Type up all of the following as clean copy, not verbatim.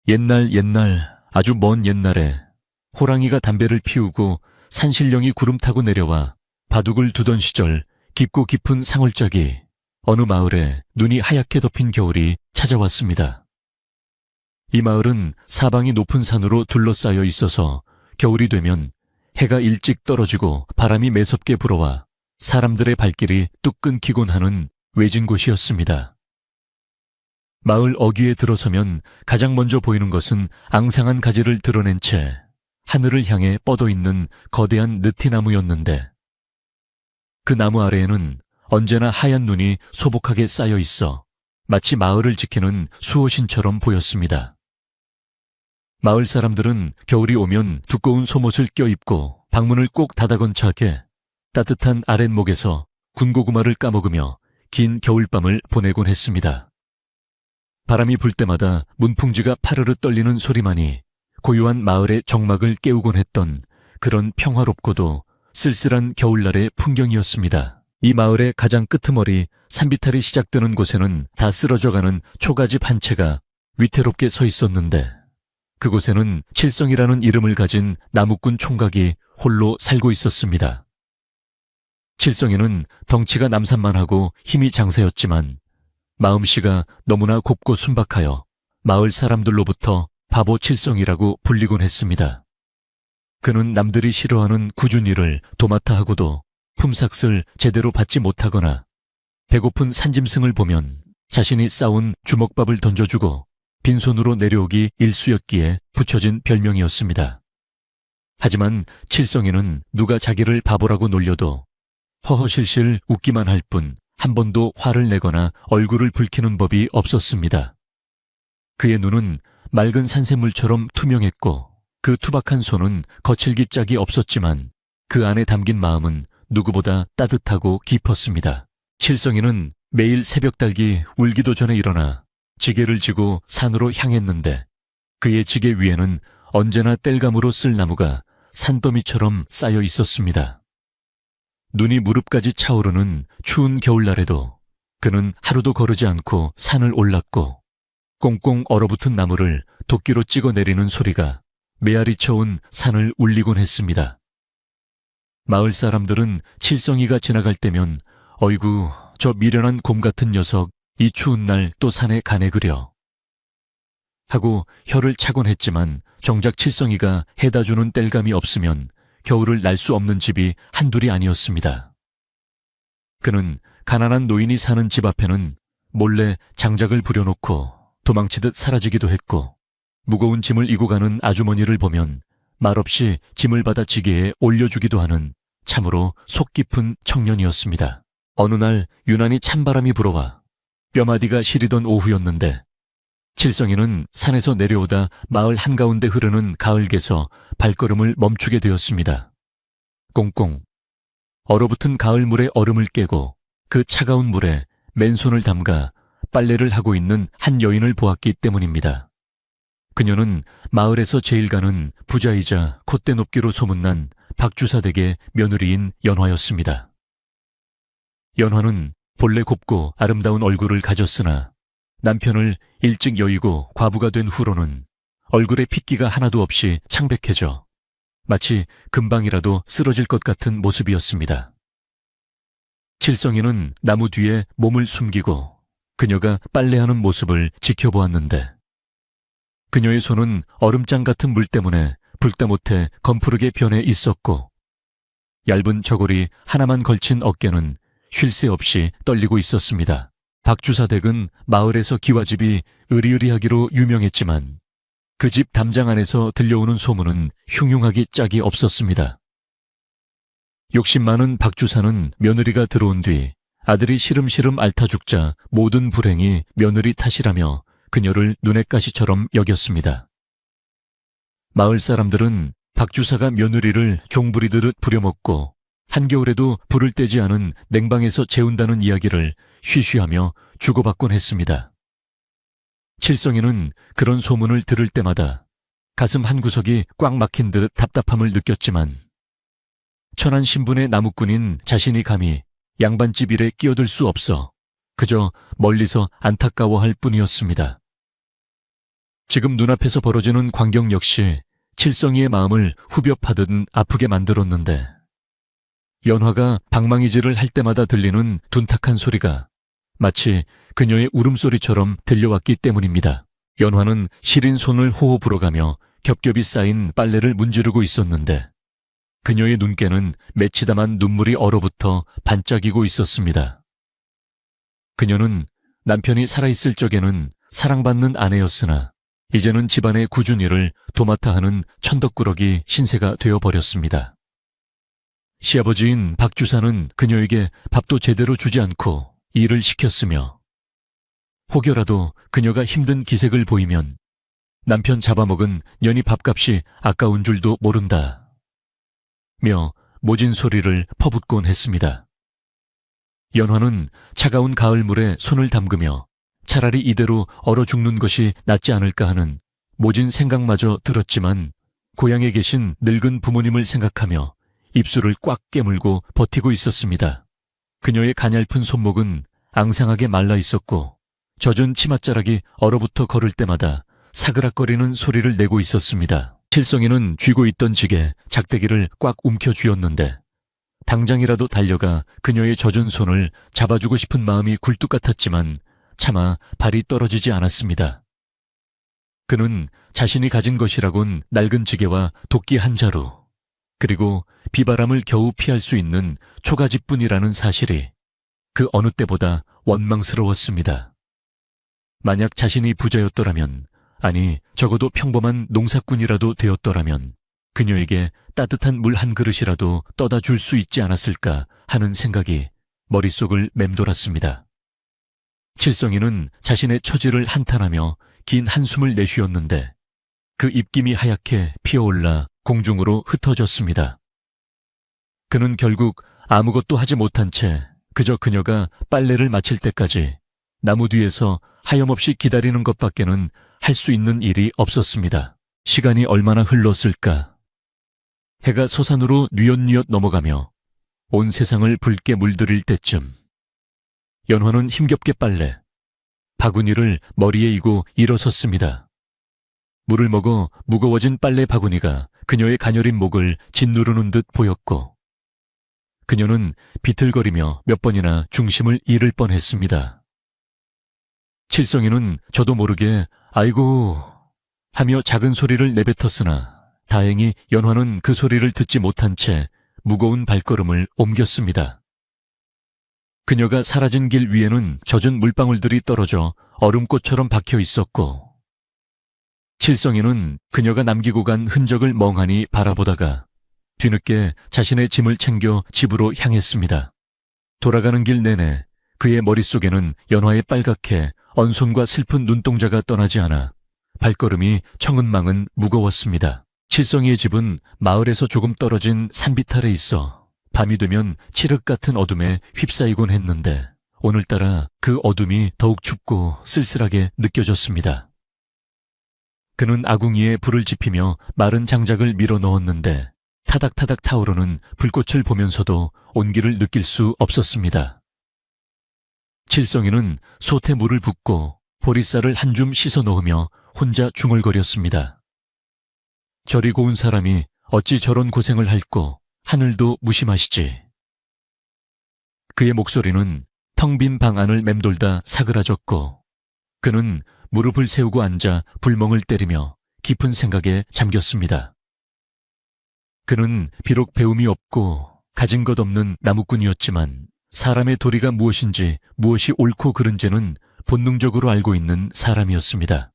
옛날 아주 먼 옛날에 호랑이가 담배를 피우고 산신령이 구름 타고 내려와 바둑을 두던 시절 깊고 깊은 상월작이 어느 마을에 눈이 하얗게 덮인 겨울이 찾아왔습니다. 이 마을은 사방이 높은 산으로 둘러싸여 있어서 겨울이 되면 해가 일찍 떨어지고 바람이 매섭게 불어와 사람들의 발길이 뚝 끊기곤 하는 외진 곳이었습니다. 마을 어귀에 들어서면 가장 먼저 보이는 것은 앙상한 가지를 드러낸 채 하늘을 향해 뻗어 있는 거대한 느티나무였는데 그 나무 아래에는 언제나 하얀 눈이 소복하게 쌓여 있어 마치 마을을 지키는 수호신처럼 보였습니다. 마을 사람들은 겨울이 오면 두꺼운 속옷을 껴입고 방문을 꼭 닫아건 차게 따뜻한 아랫목에서 군고구마를 까먹으며 긴 겨울밤을 보내곤 했습니다. 바람이 불 때마다 문풍지가 파르르 떨리는 소리만이 고요한 마을의 정막을 깨우곤 했던 그런 평화롭고도 쓸쓸한 겨울날의 풍경이었습니다. 이 마을의 가장 끄트머리 산비탈이 시작되는 곳에는 다 쓰러져가는 초가집 한 채가 위태롭게 서 있었는데 그곳에는 칠성이라는 이름을 가진 나무꾼 총각이 홀로 살고 있었습니다. 칠성이는 덩치가 남산만하고 힘이 장사였지만 마음씨가 너무나 곱고 순박하여 마을 사람들로부터 바보 칠성이라고 불리곤 했습니다. 그는 남들이 싫어하는 굳은 일을 도맡아 하고도 품삯을 제대로 받지 못하거나 배고픈 산짐승을 보면 자신이 싸운 주먹밥을 던져주고 빈손으로 내려오기 일쑤였기에 붙여진 별명이었습니다. 하지만 칠성이는 누가 자기를 바보라고 놀려도 허허실실 웃기만 할 뿐 한 번도 화를 내거나 얼굴을 붉히는 법이 없었습니다. 그의 눈은 맑은 산샘물처럼 투명했고 그 투박한 손은 거칠기 짝이 없었지만 그 안에 담긴 마음은 누구보다 따뜻하고 깊었습니다. 칠성이는 매일 새벽달기 울기도 전에 일어나 지게를 지고 산으로 향했는데 그의 지게 위에는 언제나 땔감으로 쓸 나무가 산더미처럼 쌓여 있었습니다. 눈이 무릎까지 차오르는 추운 겨울날에도 그는 하루도 거르지 않고 산을 올랐고 꽁꽁 얼어붙은 나무를 도끼로 찍어 내리는 소리가 메아리 쳐온 산을 울리곤 했습니다. 마을 사람들은 칠성이가 지나갈 때면 어이구 저 미련한 곰 같은 녀석 이 추운 날 또 산에 가네 그려 하고 혀를 차곤 했지만 정작 칠성이가 해다주는 땔감이 없으면 겨울을 날 수 없는 집이 한둘이 아니었습니다. 그는 가난한 노인이 사는 집 앞에는 몰래 장작을 부려놓고 도망치듯 사라지기도 했고 무거운 짐을 이고 가는 아주머니를 보면 말없이 짐을 받아 지게에 올려주기도 하는 참으로 속 깊은 청년이었습니다. 어느 날 유난히 찬바람이 불어와 뼈마디가 시리던 오후였는데 칠성이는 산에서 내려오다 마을 한가운데 흐르는 가을개서 발걸음을 멈추게 되었습니다. 꽁꽁 얼어붙은 가을물의 얼음을 깨고 그 차가운 물에 맨손을 담가 빨래를 하고 있는 한 여인을 보았기 때문입니다. 그녀는 마을에서 제일 가는 부자이자 콧대 높기로 소문난 박주사 댁의 며느리인 연화였습니다. 연화는 본래 곱고 아름다운 얼굴을 가졌으나 남편을 일찍 여의고 과부가 된 후로는 얼굴에 핏기가 하나도 없이 창백해져 마치 금방이라도 쓰러질 것 같은 모습이었습니다. 칠성이는 나무 뒤에 몸을 숨기고 그녀가 빨래하는 모습을 지켜보았는데 그녀의 손은 얼음장 같은 물 때문에 붉다 못해 검푸르게 변해 있었고 얇은 저고리 하나만 걸친 어깨는 쉴 새 없이 떨리고 있었습니다. 박주사 댁은 마을에서 기와집이 으리으리하기로 유명했지만 그 집 담장 안에서 들려오는 소문은 흉흉하기 짝이 없었습니다. 욕심 많은 박주사는 며느리가 들어온 뒤 아들이 시름시름 앓다 죽자 모든 불행이 며느리 탓이라며 그녀를 눈엣 가시처럼 여겼습니다. 마을 사람들은 박주사가 며느리를 종부리듯 부려먹고 한겨울에도 불을 떼지 않은 냉방에서 재운다는 이야기를 쉬쉬하며 주고받곤 했습니다. 칠성이는 그런 소문을 들을 때마다 가슴 한구석이 꽉 막힌 듯 답답함을 느꼈지만 천한 신분의 나무꾼인 자신이 감히 양반집 일에 끼어들 수 없어 그저 멀리서 안타까워할 뿐이었습니다. 지금 눈앞에서 벌어지는 광경 역시 칠성이의 마음을 후벼 파듯 아프게 만들었는데 연화가 방망이질을 할 때마다 들리는 둔탁한 소리가 마치 그녀의 울음소리처럼 들려왔기 때문입니다. 연화는 시린 손을 호호 불어가며 겹겹이 쌓인 빨래를 문지르고 있었는데 그녀의 눈께는 맺히다만 눈물이 얼어붙어 반짝이고 있었습니다. 그녀는 남편이 살아있을 적에는 사랑받는 아내였으나 이제는 집안의 꾸준히를 도맡아 하는 천덕꾸러기 신세가 되어버렸습니다. 시아버지인 박주사는 그녀에게 밥도 제대로 주지 않고 일을 시켰으며 혹여라도 그녀가 힘든 기색을 보이면 남편 잡아먹은 년이 밥값이 아까운 줄도 모른다 며 모진 소리를 퍼붓곤 했습니다. 연화는 차가운 가을물에 손을 담그며 차라리 이대로 얼어 죽는 것이 낫지 않을까 하는 모진 생각마저 들었지만 고향에 계신 늙은 부모님을 생각하며 입술을 꽉 깨물고 버티고 있었습니다. 그녀의 가냘픈 손목은 앙상하게 말라 있었고 젖은 치맛자락이 얼어붙어 걸을 때마다 사그락거리는 소리를 내고 있었습니다. 칠성이는 쥐고 있던 지게 작대기를 꽉 움켜쥐었는데 당장이라도 달려가 그녀의 젖은 손을 잡아주고 싶은 마음이 굴뚝 같았지만 차마 발이 떨어지지 않았습니다. 그는 자신이 가진 것이라곤 낡은 지게와 도끼 한 자루, 그리고 비바람을 겨우 피할 수 있는 초가지뿐이라는 사실이 그 어느 때보다 원망스러웠습니다. 만약 자신이 부자였더라면, 아니 적어도 평범한 농사꾼이라도 되었더라면 그녀에게 따뜻한 물 한 그릇이라도 떠다 줄 수 있지 않았을까 하는 생각이 머릿속을 맴돌았습니다. 칠성이는 자신의 처지를 한탄하며 긴 한숨을 내쉬었는데 그 입김이 하얗게 피어올라 공중으로 흩어졌습니다. 그는 결국 아무것도 하지 못한 채 그저 그녀가 빨래를 마칠 때까지 나무 뒤에서 하염없이 기다리는 것밖에는 할 수 있는 일이 없었습니다. 시간이 얼마나 흘렀을까? 해가 서산으로 뉘엿뉘엿 넘어가며 온 세상을 붉게 물들일 때쯤 연화는 힘겹게 빨래, 바구니를 머리에 이고 일어섰습니다. 물을 먹어 무거워진 빨래 바구니가 그녀의 가녀린 목을 짓누르는 듯 보였고 그녀는 비틀거리며 몇 번이나 중심을 잃을 뻔했습니다. 칠성이는 저도 모르게 아이고 하며 작은 소리를 내뱉었으나 다행히 연화는 그 소리를 듣지 못한 채 무거운 발걸음을 옮겼습니다. 그녀가 사라진 길 위에는 젖은 물방울들이 떨어져 얼음꽃처럼 박혀 있었고 칠성이는 그녀가 남기고 간 흔적을 멍하니 바라보다가 뒤늦게 자신의 짐을 챙겨 집으로 향했습니다. 돌아가는 길 내내 그의 머릿속에는 연화의 빨갛게 언손과 슬픈 눈동자가 떠나지 않아 발걸음이 청은망은 무거웠습니다. 칠성이의 집은 마을에서 조금 떨어진 산비탈에 있어 밤이 되면 칠흑 같은 어둠에 휩싸이곤 했는데 오늘따라 그 어둠이 더욱 춥고 쓸쓸하게 느껴졌습니다. 그는 아궁이에 불을 지피며 마른 장작을 밀어 넣었는데 타닥타닥 타오르는 불꽃을 보면서도 온기를 느낄 수 없었습니다. 칠성이는 솥에 물을 붓고 보리쌀을 한 줌 씻어 넣으며 혼자 중얼거렸습니다. 저리 고운 사람이 어찌 저런 고생을 할꼬 하늘도 무심하시지. 그의 목소리는 텅 빈 방 안을 맴돌다 사그라졌고 그는 무릎을 세우고 앉아 불멍을 때리며 깊은 생각에 잠겼습니다. 그는 비록 배움이 없고 가진 것 없는 나무꾼이었지만 사람의 도리가 무엇인지 무엇이 옳고 그른지는 본능적으로 알고 있는 사람이었습니다.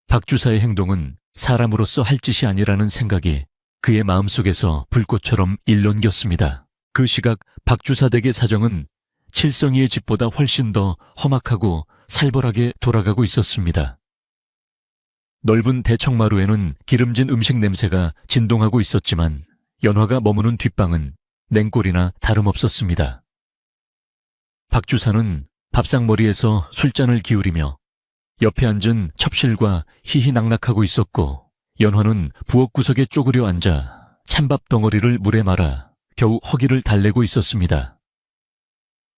박주사의 행동은 사람으로서 할 짓이 아니라는 생각이 그의 마음속에서 불꽃처럼 일렁겼습니다. 그 시각 박주사 댁의 사정은 칠성이의 집보다 훨씬 더 험악하고 살벌하게 돌아가고 있었습니다. 넓은 대청마루에는 기름진 음식 냄새가 진동하고 있었지만 연화가 머무는 뒷방은 냉골이나 다름없었습니다. 박주사는 밥상머리에서 술잔을 기울이며 옆에 앉은 첩실과 희희낙낙하고 있었고 연화는 부엌 구석에 쪼그려 앉아 찬밥 덩어리를 물에 말아 겨우 허기를 달래고 있었습니다.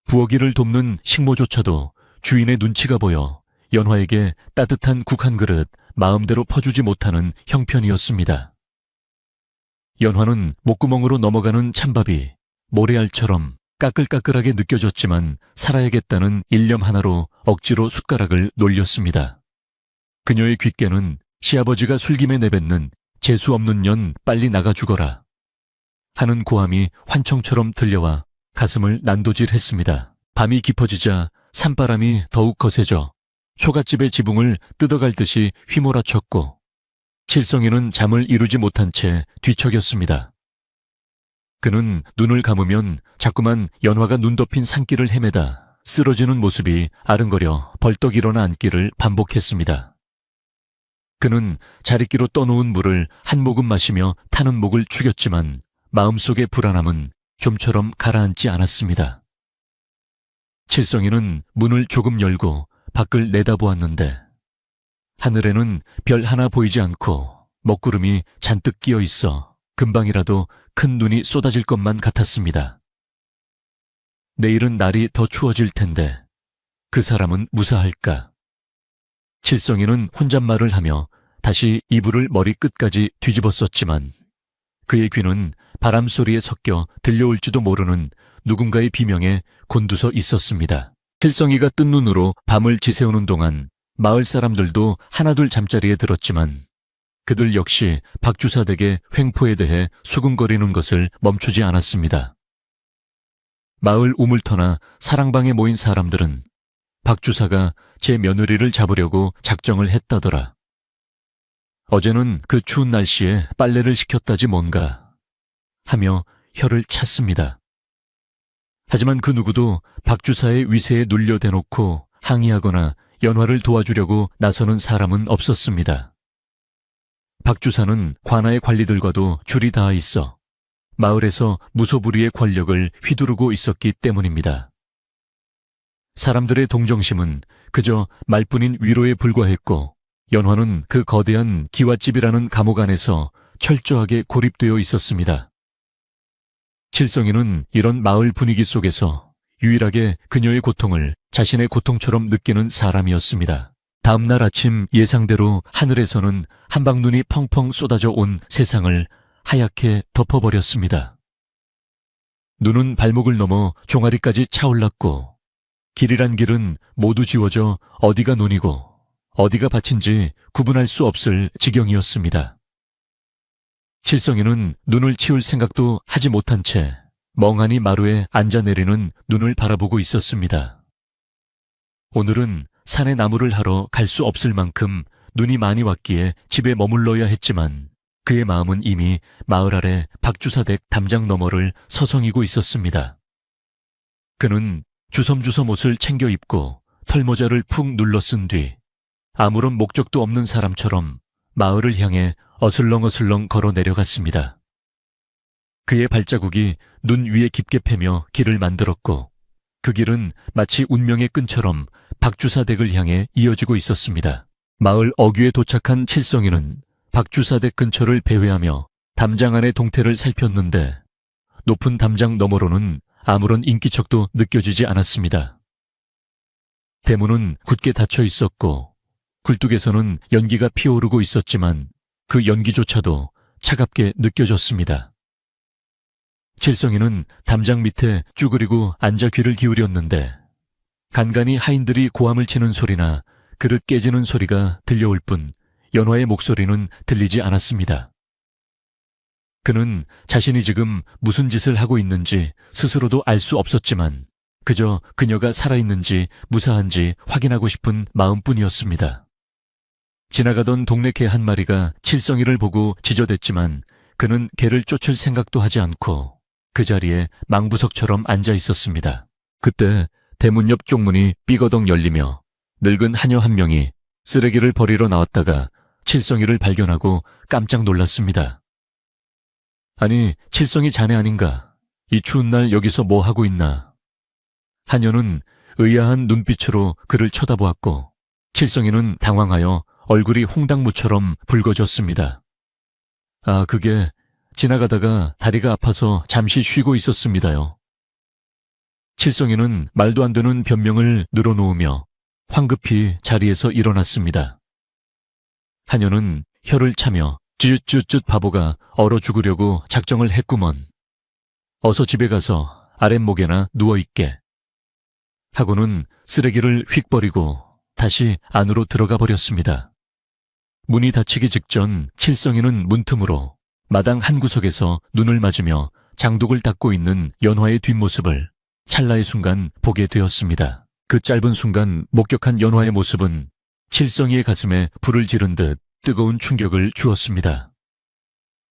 부엌 일을 돕는 식모조차도 주인의 눈치가 보여 연화에게 따뜻한 국 한 그릇 마음대로 퍼주지 못하는 형편이었습니다. 연화는 목구멍으로 넘어가는 찬밥이 모래알처럼 까끌까끌하게 느껴졌지만 살아야겠다는 일념 하나로 억지로 숟가락을 놀렸습니다. 그녀의 귓게는 시아버지가 술김에 내뱉는 재수 없는 년 빨리 나가 죽어라 하는 고함이 환청처럼 들려와 가슴을 난도질했습니다. 밤이 깊어지자 산바람이 더욱 거세져 초가집의 지붕을 뜯어갈 듯이 휘몰아쳤고 칠성이는 잠을 이루지 못한 채 뒤척였습니다. 그는 눈을 감으면 자꾸만 연화가 눈 덮인 산길을 헤매다 쓰러지는 모습이 아른거려 벌떡 일어나 앉기를 반복했습니다. 그는 자릿기로 떠놓은 물을 한 모금 마시며 타는 목을 죽였지만 마음속의 불안함은 좀처럼 가라앉지 않았습니다. 칠성이는 문을 조금 열고 밖을 내다보았는데 하늘에는 별 하나 보이지 않고 먹구름이 잔뜩 끼어 있어 금방이라도 큰 눈이 쏟아질 것만 같았습니다. 내일은 날이 더 추워질 텐데 그 사람은 무사할까? 칠성이는 혼잣말을 하며 다시 이불을 머리 끝까지 뒤집었었지만 그의 귀는 바람 소리에 섞여 들려올지도 모르는 누군가의 비명에 곤두서 있었습니다. 칠성이가 뜬 눈으로 밤을 지새우는 동안 마을 사람들도 하나둘 잠자리에 들었지만 그들 역시 박주사 댁의 횡포에 대해 수군거리는 것을 멈추지 않았습니다. 마을 우물터나 사랑방에 모인 사람들은 박주사가 제 며느리를 잡으려고 작정을 했다더라. 어제는 그 추운 날씨에 빨래를 시켰다지 뭔가 하며 혀를 찼습니다. 하지만 그 누구도 박주사의 위세에 눌려 대놓고 항의하거나 연화를 도와주려고 나서는 사람은 없었습니다. 박주사는 관아의 관리들과도 줄이 닿아 있어 마을에서 무소불위의 권력을 휘두르고 있었기 때문입니다. 사람들의 동정심은 그저 말뿐인 위로에 불과했고 연화는 그 거대한 기와집이라는 감옥 안에서 철저하게 고립되어 있었습니다. 칠성이는 이런 마을 분위기 속에서 유일하게 그녀의 고통을 자신의 고통처럼 느끼는 사람이었습니다. 다음 날 아침 예상대로 하늘에서는 한방눈이 펑펑 쏟아져 온 세상을 하얗게 덮어버렸습니다. 눈은 발목을 넘어 종아리까지 차올랐고 길이란 길은 모두 지워져 어디가 눈이고 어디가 밭인지 구분할 수 없을 지경이었습니다. 칠성이는 눈을 치울 생각도 하지 못한 채 멍하니 마루에 앉아 내리는 눈을 바라보고 있었습니다. 오늘은 산에 나무를 하러 갈 수 없을 만큼 눈이 많이 왔기에 집에 머물러야 했지만 그의 마음은 이미 마을 아래 박주사댁 담장 너머를 서성이고 있었습니다. 그는 주섬주섬 옷을 챙겨 입고 털모자를 푹 눌러 쓴 뒤 아무런 목적도 없는 사람처럼 마을을 향해 어슬렁어슬렁 걸어 내려갔습니다. 그의 발자국이 눈 위에 깊게 패며 길을 만들었고 그 길은 마치 운명의 끈처럼 박주사댁을 향해 이어지고 있었습니다. 마을 어귀에 도착한 칠성이는 박주사댁 근처를 배회하며 담장 안의 동태를 살폈는데 높은 담장 너머로는 아무런 인기척도 느껴지지 않았습니다. 대문은 굳게 닫혀 있었고 굴뚝에서는 연기가 피어오르고 있었지만 그 연기조차도 차갑게 느껴졌습니다. 칠성이는 담장 밑에 쭈그리고 앉아 귀를 기울였는데 간간히 하인들이 고함을 치는 소리나 그릇 깨지는 소리가 들려올 뿐 연화의 목소리는 들리지 않았습니다. 그는 자신이 지금 무슨 짓을 하고 있는지 스스로도 알 수 없었지만 그저 그녀가 살아있는지 무사한지 확인하고 싶은 마음뿐이었습니다. 지나가던 동네 개 한 마리가 칠성이를 보고 지저댔지만 그는 개를 쫓을 생각도 하지 않고 그 자리에 망부석처럼 앉아 있었습니다. 그때 대문 옆 쪽문이 삐거덕 열리며 늙은 하녀 한 명이 쓰레기를 버리러 나왔다가 칠성이를 발견하고 깜짝 놀랐습니다. 아니, 칠성이 자네 아닌가? 이 추운 날 여기서 뭐 하고 있나? 하녀는 의아한 눈빛으로 그를 쳐다보았고 칠성이는 당황하여 얼굴이 홍당무처럼 붉어졌습니다. 아, 그게 지나가다가 다리가 아파서 잠시 쉬고 있었습니다요. 칠성이는 말도 안 되는 변명을 늘어놓으며 황급히 자리에서 일어났습니다. 하녀는 혀를 차며 쯧쯧쯧 바보가 얼어 죽으려고 작정을 했구먼. 어서 집에 가서 아랫목에나 누워있게. 하고는 쓰레기를 휙 버리고 다시 안으로 들어가 버렸습니다. 문이 닫히기 직전 칠성이는 문틈으로 마당 한 구석에서 눈을 맞으며 장독을 닦고 있는 연화의 뒷모습을 찰나의 순간 보게 되었습니다. 그 짧은 순간 목격한 연화의 모습은 칠성이의 가슴에 불을 지른 듯 뜨거운 충격을 주었습니다.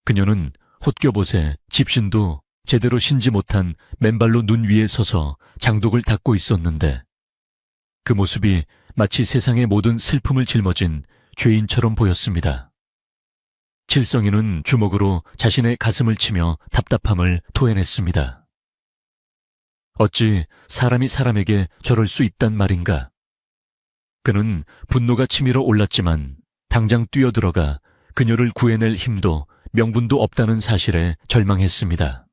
그녀는 홑겨봇에 집신도 제대로 신지 못한 맨발로 눈 위에 서서 장독을 닦고 있었는데 그 모습이 마치 세상의 모든 슬픔을 짊어진 죄인처럼 보였습니다. 칠성이는 주먹으로 자신의 가슴을 치며 답답함을 토해냈습니다. 어찌 사람이 사람에게 저럴 수 있단 말인가. 그는 분노가 치밀어 올랐지만 당장 뛰어들어가 그녀를 구해낼 힘도 명분도 없다는 사실에 절망했습니다.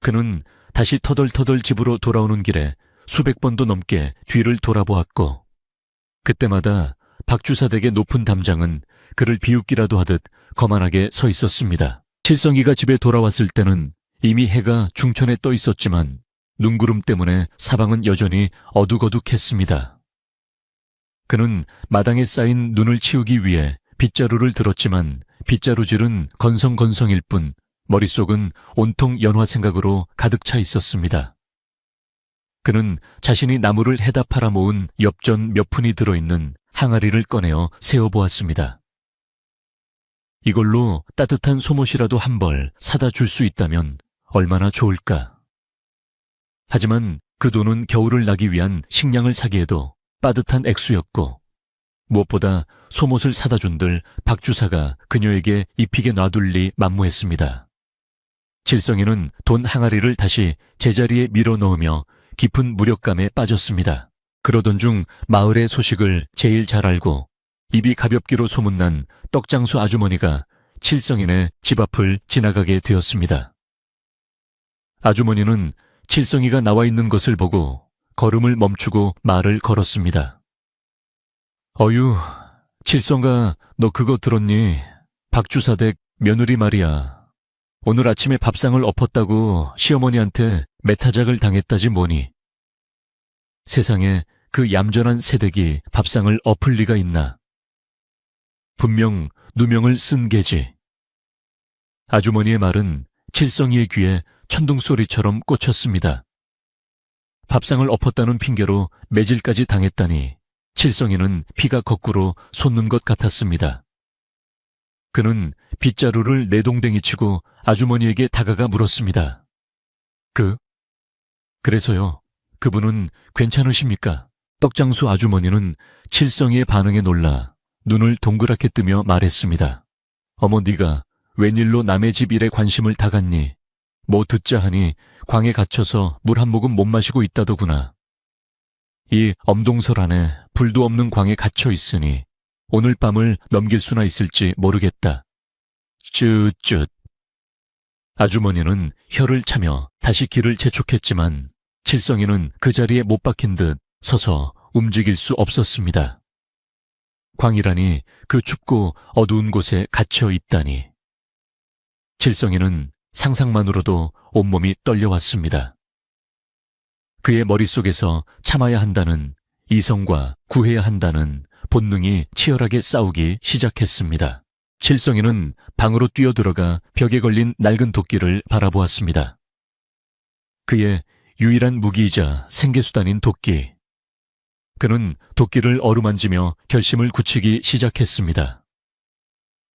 그는 다시 터덜터덜 집으로 돌아오는 길에 수백 번도 넘게 뒤를 돌아보았고 그때마다 박주사 댁의 높은 담장은 그를 비웃기라도 하듯 거만하게 서 있었습니다. 칠성이가 집에 돌아왔을 때는 이미 해가 중천에 떠 있었지만 눈구름 때문에 사방은 여전히 어둑어둑했습니다. 그는 마당에 쌓인 눈을 치우기 위해 빗자루를 들었지만 빗자루질은 건성건성일 뿐 머릿속은 온통 연화 생각으로 가득 차 있었습니다. 그는 자신이 나무를 해다 팔아모은 엽전 몇 푼이 들어있는 항아리를 꺼내어 세어보았습니다. 이걸로 따뜻한 소못이라도 한 벌 사다 줄 수 있다면 얼마나 좋을까. 하지만 그 돈은 겨울을 나기 위한 식량을 사기에도 빠듯한 액수였고 무엇보다 소못을 사다 준들 박주사가 그녀에게 입히게 놔둘 리 만무했습니다. 칠성이는 돈 항아리를 다시 제자리에 밀어넣으며 깊은 무력감에 빠졌습니다. 그러던 중 마을의 소식을 제일 잘 알고 입이 가볍기로 소문난 떡장수 아주머니가 칠성이네 집 앞을 지나가게 되었습니다. 아주머니는 칠성이가 나와 있는 것을 보고 걸음을 멈추고 말을 걸었습니다. 어유, 칠성가 너 그거 들었니? 박주사 댁 며느리 말이야. 오늘 아침에 밥상을 엎었다고 시어머니한테 매타작을 당했다지 뭐니. 세상에 그 얌전한 새댁이 밥상을 엎을 리가 있나. 분명 누명을 쓴 개지. 아주머니의 말은 칠성이의 귀에 천둥소리처럼 꽂혔습니다. 밥상을 엎었다는 핑계로 매질까지 당했다니 칠성이는 피가 거꾸로 솟는 것 같았습니다. 그는 빗자루를 내동댕이 치고 아주머니에게 다가가 물었습니다. 그래서요. 그분은 괜찮으십니까? 떡장수 아주머니는 칠성이의 반응에 놀라 눈을 동그랗게 뜨며 말했습니다. 어머 네가 웬일로 남의 집 일에 관심을 다 갖니? 뭐 듣자 하니 광에 갇혀서 물 한 모금 못 마시고 있다더구나. 이 엄동설 안에 불도 없는 광에 갇혀 있으니 오늘 밤을 넘길 수나 있을지 모르겠다. 쯧쯧. 아주머니는 혀를 차며 다시 길을 재촉했지만 칠성이는 그 자리에 못 박힌 듯 서서 움직일 수 없었습니다. 광이라니 그 춥고 어두운 곳에 갇혀 있다니. 칠성이는 상상만으로도 온몸이 떨려왔습니다. 그의 머릿속에서 참아야 한다는 이성과 구해야 한다는 본능이 치열하게 싸우기 시작했습니다. 칠성이는 방으로 뛰어들어가 벽에 걸린 낡은 도끼를 바라보았습니다. 그의 유일한 무기이자 생계수단인 도끼. 그는 도끼를 어루만지며 결심을 굳히기 시작했습니다.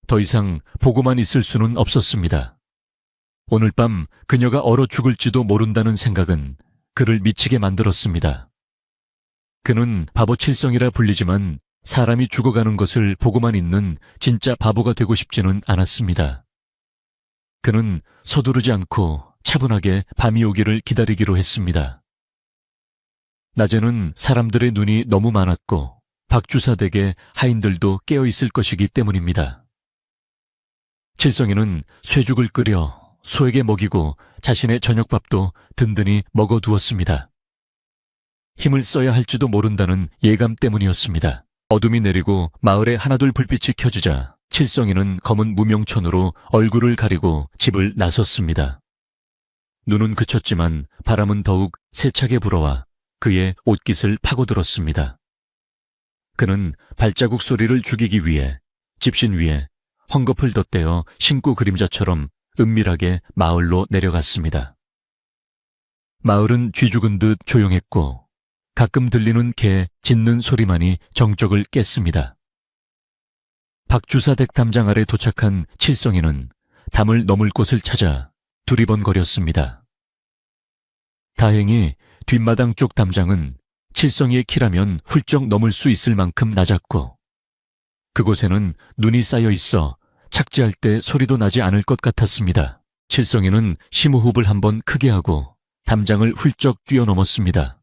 더 이상 보고만 있을 수는 없었습니다. 오늘 밤 그녀가 얼어 죽을지도 모른다는 생각은 그를 미치게 만들었습니다. 그는 바보 칠성이라 불리지만 사람이 죽어가는 것을 보고만 있는 진짜 바보가 되고 싶지는 않았습니다. 그는 서두르지 않고 차분하게 밤이 오기를 기다리기로 했습니다. 낮에는 사람들의 눈이 너무 많았고 박주사 댁의 하인들도 깨어있을 것이기 때문입니다. 칠성이는 쇠죽을 끓여 소에게 먹이고 자신의 저녁밥도 든든히 먹어두었습니다. 힘을 써야 할지도 모른다는 예감 때문이었습니다. 어둠이 내리고 마을에 하나둘 불빛이 켜지자 칠성이는 검은 무명천으로 얼굴을 가리고 집을 나섰습니다. 눈은 그쳤지만 바람은 더욱 세차게 불어와 그의 옷깃을 파고들었습니다. 그는 발자국 소리를 죽이기 위해 집신 위에 헝겊을 덧대어 신고 그림자처럼 은밀하게 마을로 내려갔습니다. 마을은 쥐죽은 듯 조용했고 가끔 들리는 개 짖는 소리만이 정적을 깼습니다. 박주사댁 담장 아래 도착한 칠성이는 담을 넘을 곳을 찾아 두리번거렸습니다. 다행히 뒷마당 쪽 담장은 칠성이의 키라면 훌쩍 넘을 수 있을 만큼 낮았고 그곳에는 눈이 쌓여 있어 착지할 때 소리도 나지 않을 것 같았습니다. 칠성이는 심호흡을 한번 크게 하고 담장을 훌쩍 뛰어넘었습니다.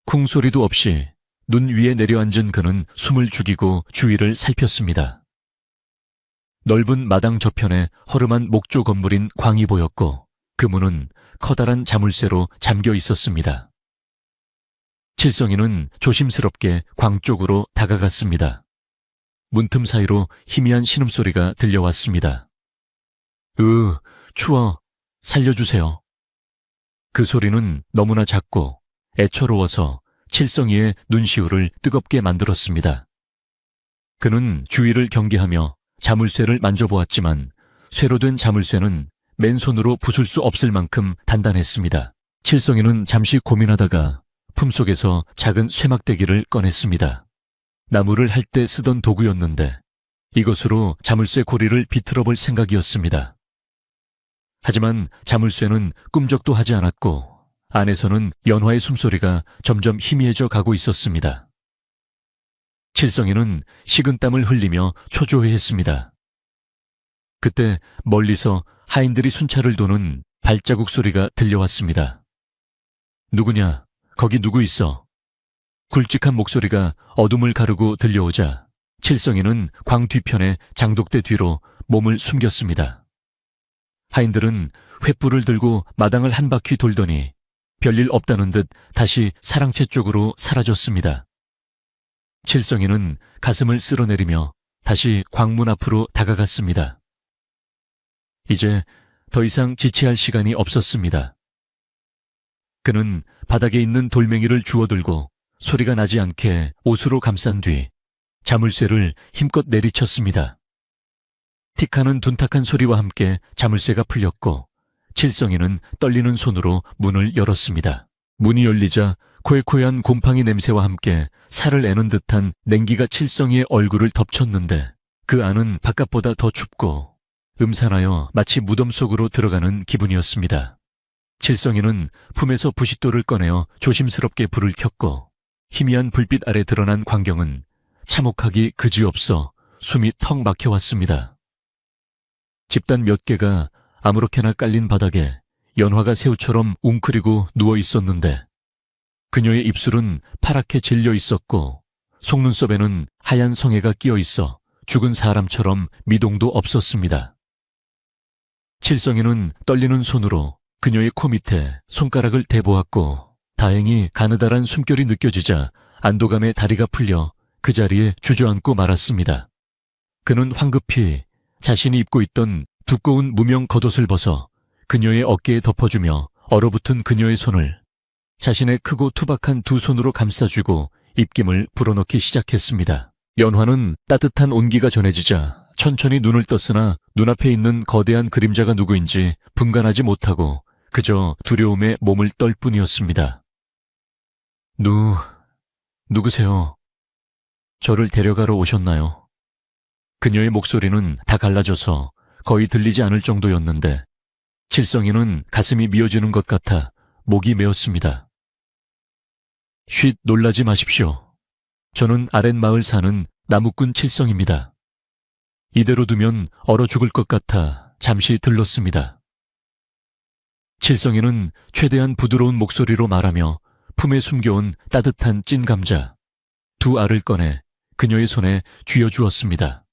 쿵소리도 없이 눈 위에 내려앉은 그는 숨을 죽이고 주위를 살폈습니다. 넓은 마당 저편에 허름한 목조 건물인 광이 보였고 그 문은 커다란 자물쇠로 잠겨 있었습니다. 칠성이는 조심스럽게 광 쪽으로 다가갔습니다. 문틈 사이로 희미한 신음소리가 들려왔습니다. 추워. 살려주세요. 그 소리는 너무나 작고 애처로워서 칠성이의 눈시울을 뜨겁게 만들었습니다. 그는 주위를 경계하며 자물쇠를 만져보았지만 쇠로 된 자물쇠는 맨손으로 부술 수 없을 만큼 단단했습니다. 칠성이는 잠시 고민하다가 품속에서 작은 쇠막대기를 꺼냈습니다. 나무를 할 때 쓰던 도구였는데 이것으로 자물쇠 고리를 비틀어 볼 생각이었습니다. 하지만 자물쇠는 꿈쩍도 하지 않았고 안에서는 연화의 숨소리가 점점 희미해져 가고 있었습니다. 칠성이는 식은땀을 흘리며 초조해했습니다. 그때 멀리서 하인들이 순찰을 도는 발자국 소리가 들려왔습니다. 누구냐? 거기 누구 있어? 굵직한 목소리가 어둠을 가르고 들려오자 칠성이는 광 뒤편에 장독대 뒤로 몸을 숨겼습니다. 하인들은 횃불을 들고 마당을 한 바퀴 돌더니 별일 없다는 듯 다시 사랑채 쪽으로 사라졌습니다. 칠성이는 가슴을 쓸어내리며 다시 광문 앞으로 다가갔습니다. 이제 더 이상 지체할 시간이 없었습니다. 그는 바닥에 있는 돌멩이를 주워들고 소리가 나지 않게 옷으로 감싼 뒤 자물쇠를 힘껏 내리쳤습니다. 틱하는 둔탁한 소리와 함께 자물쇠가 풀렸고 칠성이는 떨리는 손으로 문을 열었습니다. 문이 열리자 코에코에한 곰팡이 냄새와 함께 살을 애는 듯한 냉기가 칠성이의 얼굴을 덮쳤는데 그 안은 바깥보다 더 춥고 음산하여 마치 무덤 속으로 들어가는 기분이었습니다. 칠성이는 품에서 부싯돌을 꺼내어 조심스럽게 불을 켰고 희미한 불빛 아래 드러난 광경은 참혹하기 그지없어 숨이 턱 막혀왔습니다. 집단 몇 개가 아무렇게나 깔린 바닥에 연화가 새우처럼 웅크리고 누워 있었는데 그녀의 입술은 파랗게 질려 있었고 속눈썹에는 하얀 성에가 끼어 있어 죽은 사람처럼 미동도 없었습니다. 칠성이는 떨리는 손으로 그녀의 코 밑에 손가락을 대보았고 다행히 가느다란 숨결이 느껴지자 안도감에 다리가 풀려 그 자리에 주저앉고 말았습니다. 그는 황급히 자신이 입고 있던 두꺼운 무명 겉옷을 벗어 그녀의 어깨에 덮어주며 얼어붙은 그녀의 손을 자신의 크고 투박한 두 손으로 감싸주고 입김을 불어넣기 시작했습니다. 연화는 따뜻한 온기가 전해지자 천천히 눈을 떴으나 눈앞에 있는 거대한 그림자가 누구인지 분간하지 못하고 그저 두려움에 몸을 떨 뿐이었습니다. 누구세요? 저를 데려가러 오셨나요? 그녀의 목소리는 다 갈라져서 거의 들리지 않을 정도였는데 칠성이는 가슴이 미어지는 것 같아 목이 메었습니다. 쉿, 놀라지 마십시오. 저는 아랫마을 사는 나무꾼 칠성입니다. 이대로 두면 얼어 죽을 것 같아 잠시 들렀습니다. 칠성이는 최대한 부드러운 목소리로 말하며 품에 숨겨온 따뜻한 찐 감자 두 알을 꺼내 그녀의 손에 쥐어주었습니다.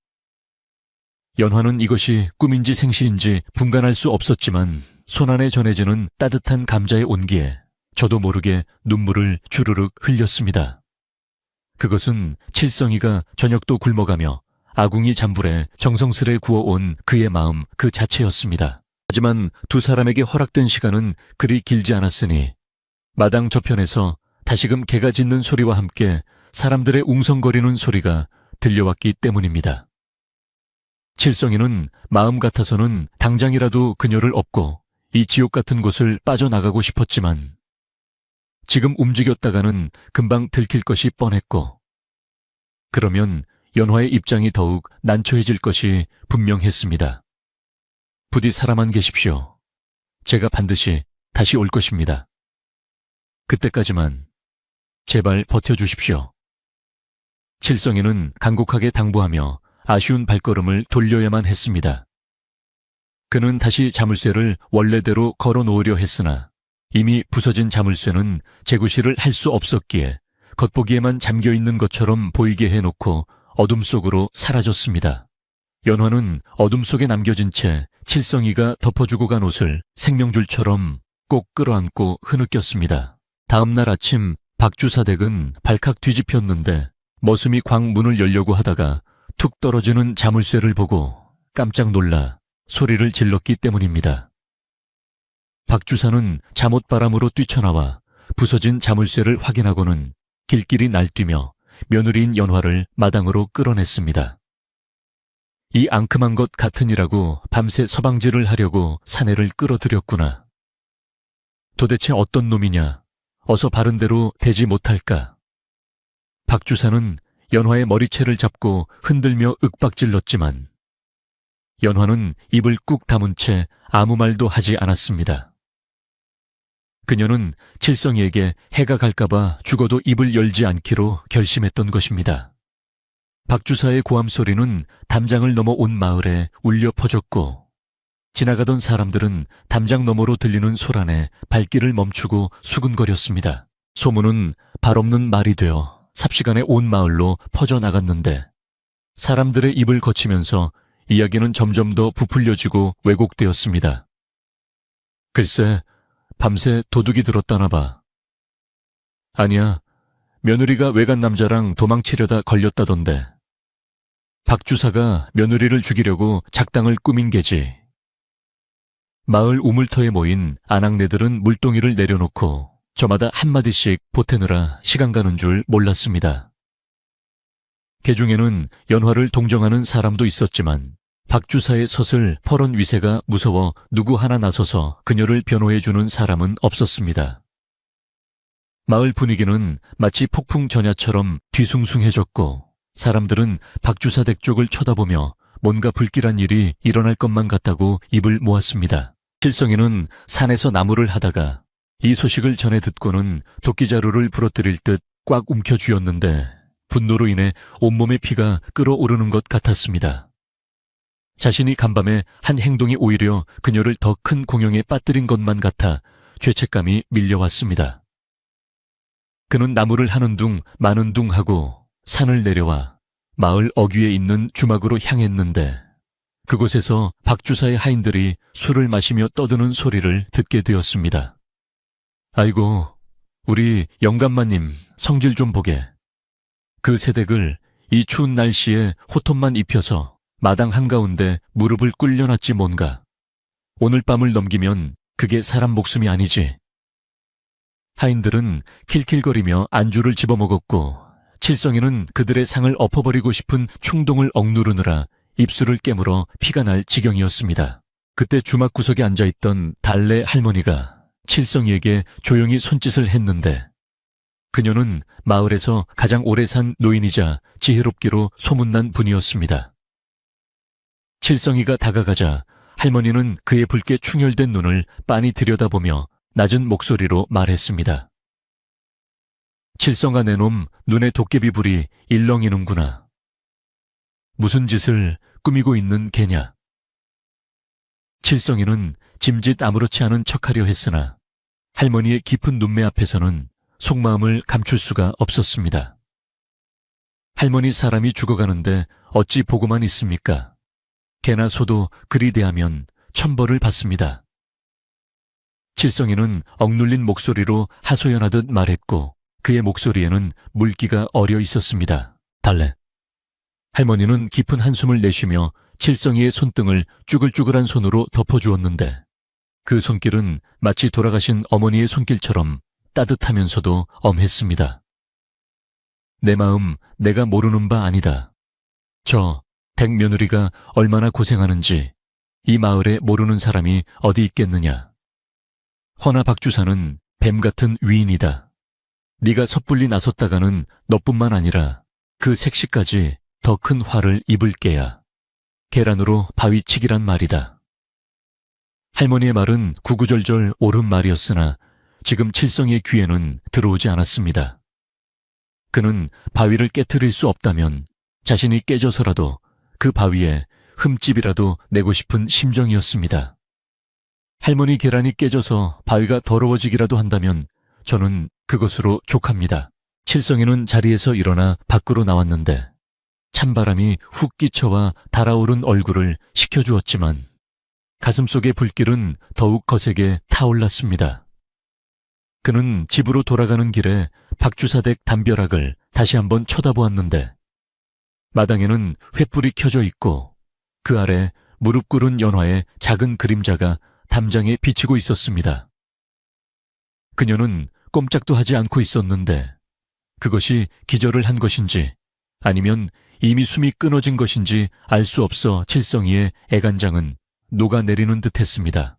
연화는 이것이 꿈인지 생시인지 분간할 수 없었지만 손안에 전해지는 따뜻한 감자의 온기에 저도 모르게 눈물을 주르륵 흘렸습니다. 그것은 칠성이가 저녁도 굶어가며 아궁이 잔불에 정성스레 구워온 그의 마음 그 자체였습니다. 하지만 두 사람에게 허락된 시간은 그리 길지 않았으니 마당 저편에서 다시금 개가 짖는 소리와 함께 사람들의 웅성거리는 소리가 들려왔기 때문입니다. 칠성이는 마음 같아서는 당장이라도 그녀를 업고 이 지옥 같은 곳을 빠져나가고 싶었지만 지금 움직였다가는 금방 들킬 것이 뻔했고 그러면 연화의 입장이 더욱 난처해질 것이 분명했습니다. 부디 살아만 계십시오. 제가 반드시 다시 올 것입니다. 그때까지만 제발 버텨주십시오. 칠성이는 간곡하게 당부하며 아쉬운 발걸음을 돌려야만 했습니다. 그는 다시 자물쇠를 원래대로 걸어놓으려 했으나 이미 부서진 자물쇠는 재구시를 할 수 없었기에 겉보기에만 잠겨있는 것처럼 보이게 해놓고 어둠 속으로 사라졌습니다. 연화는 어둠 속에 남겨진 채 칠성이가 덮어주고 간 옷을 생명줄처럼 꼭 끌어안고 흐느꼈습니다. 다음 날 아침 박주사댁은 발칵 뒤집혔는데 머슴이 광 문을 열려고 하다가 툭 떨어지는 자물쇠를 보고 깜짝 놀라 소리를 질렀기 때문입니다. 박주사는 잠옷바람으로 뛰쳐나와 부서진 자물쇠를 확인하고는 길길이 날뛰며 며느리인 연화를 마당으로 끌어냈습니다. 이 앙큼한 것 같으니라고 밤새 서방질을 하려고 사내를 끌어들였구나. 도대체 어떤 놈이냐? 어서 바른 대로 되지 못할까? 박주사는 연화의 머리채를 잡고 흔들며 윽박질렀지만 연화는 입을 꾹 다문 채 아무 말도 하지 않았습니다. 그녀는 칠성이에게 해가 갈까봐 죽어도 입을 열지 않기로 결심했던 것입니다. 박주사의 고함 소리는 담장을 넘어 온 마을에 울려 퍼졌고 지나가던 사람들은 담장 너머로 들리는 소란에 발길을 멈추고 수군거렸습니다. 소문은 발없는 말이 되어 삽시간에 온 마을로 퍼져나갔는데 사람들의 입을 거치면서 이야기는 점점 더 부풀려지고 왜곡되었습니다. 글쎄, 밤새 도둑이 들었다나 봐. 아니야, 며느리가 외간 남자랑 도망치려다 걸렸다던데. 박주사가 며느리를 죽이려고 작당을 꾸민 게지. 마을 우물터에 모인 아낙네들은 물동이를 내려놓고 저마다 한마디씩 보태느라 시간 가는 줄 몰랐습니다. 개 중에는 연화를 동정하는 사람도 있었지만 박주사의 서슬 퍼런 위세가 무서워 누구 하나 나서서 그녀를 변호해주는 사람은 없었습니다. 마을 분위기는 마치 폭풍 전야처럼 뒤숭숭해졌고 사람들은 박주사 댁 쪽을 쳐다보며 뭔가 불길한 일이 일어날 것만 같다고 입을 모았습니다. 칠성이는 산에서 나무를 하다가 이 소식을 전해 듣고는 도끼자루를 부러뜨릴 듯 꽉 움켜쥐었는데 분노로 인해 온몸의 피가 끓어오르는 것 같았습니다. 자신이 간밤에 한 행동이 오히려 그녀를 더 큰 공영에 빠뜨린 것만 같아 죄책감이 밀려왔습니다. 그는 나무를 하는 둥 마는 둥 하고 산을 내려와 마을 어귀에 있는 주막으로 향했는데 그곳에서 박주사의 하인들이 술을 마시며 떠드는 소리를 듣게 되었습니다. 아이고, 우리 영감마님 성질 좀 보게. 그 새댁을 이 추운 날씨에 호톱만 입혀서 마당 한가운데 무릎을 꿇려놨지 뭔가. 오늘 밤을 넘기면 그게 사람 목숨이 아니지. 하인들은 킬킬거리며 안주를 집어먹었고 칠성이는 그들의 상을 엎어버리고 싶은 충동을 억누르느라 입술을 깨물어 피가 날 지경이었습니다. 그때 주막 구석에 앉아있던 달래 할머니가 칠성이에게 조용히 손짓을 했는데 그녀는 마을에서 가장 오래 산 노인이자 지혜롭기로 소문난 분이었습니다. 칠성이가 다가가자 할머니는 그의 붉게 충혈된 눈을 빤히 들여다보며 낮은 목소리로 말했습니다. 칠성아 내놈 눈에 도깨비 불이 일렁이는구나. 무슨 짓을 꾸미고 있는 개냐. 칠성이는 짐짓 아무렇지 않은 척하려 했으나 할머니의 깊은 눈매 앞에서는 속마음을 감출 수가 없었습니다. 할머니 사람이 죽어가는데 어찌 보고만 있습니까? 개나 소도 그리 대하면 천벌을 받습니다. 칠성이는 억눌린 목소리로 하소연하듯 말했고 그의 목소리에는 물기가 어려 있었습니다. 달래. 할머니는 깊은 한숨을 내쉬며 칠성이의 손등을 쭈글쭈글한 손으로 덮어주었는데 그 손길은 마치 돌아가신 어머니의 손길처럼 따뜻하면서도 엄했습니다. 내 마음 내가 모르는 바 아니다. 저 댁 며느리가 얼마나 고생하는지 이 마을에 모르는 사람이 어디 있겠느냐. 허나 박주사는 뱀 같은 위인이다. 네가 섣불리 나섰다가는 너뿐만 아니라 그 색시까지 더 큰 화를 입을 게야. 계란으로 바위치기란 말이다. 할머니의 말은 구구절절 옳은 말이었으나 지금 칠성이의 귀에는 들어오지 않았습니다. 그는 바위를 깨트릴 수 없다면 자신이 깨져서라도 그 바위에 흠집이라도 내고 싶은 심정이었습니다. 할머니 계란이 깨져서 바위가 더러워지기라도 한다면 저는 그것으로 족합니다. 칠성이는 자리에서 일어나 밖으로 나왔는데 찬바람이 훅 끼쳐와 달아오른 얼굴을 식혀주었지만 가슴속의 불길은 더욱 거세게 타올랐습니다. 그는 집으로 돌아가는 길에 박주사댁 담벼락을 다시 한번 쳐다보았는데 마당에는 횃불이 켜져 있고 그 아래 무릎 꿇은 연화의 작은 그림자가 담장에 비치고 있었습니다. 그녀는 꼼짝도 하지 않고 있었는데 그것이 기절을 한 것인지 아니면 이미 숨이 끊어진 것인지 알 수 없어 칠성이의 애간장은 녹아내리는 듯했습니다.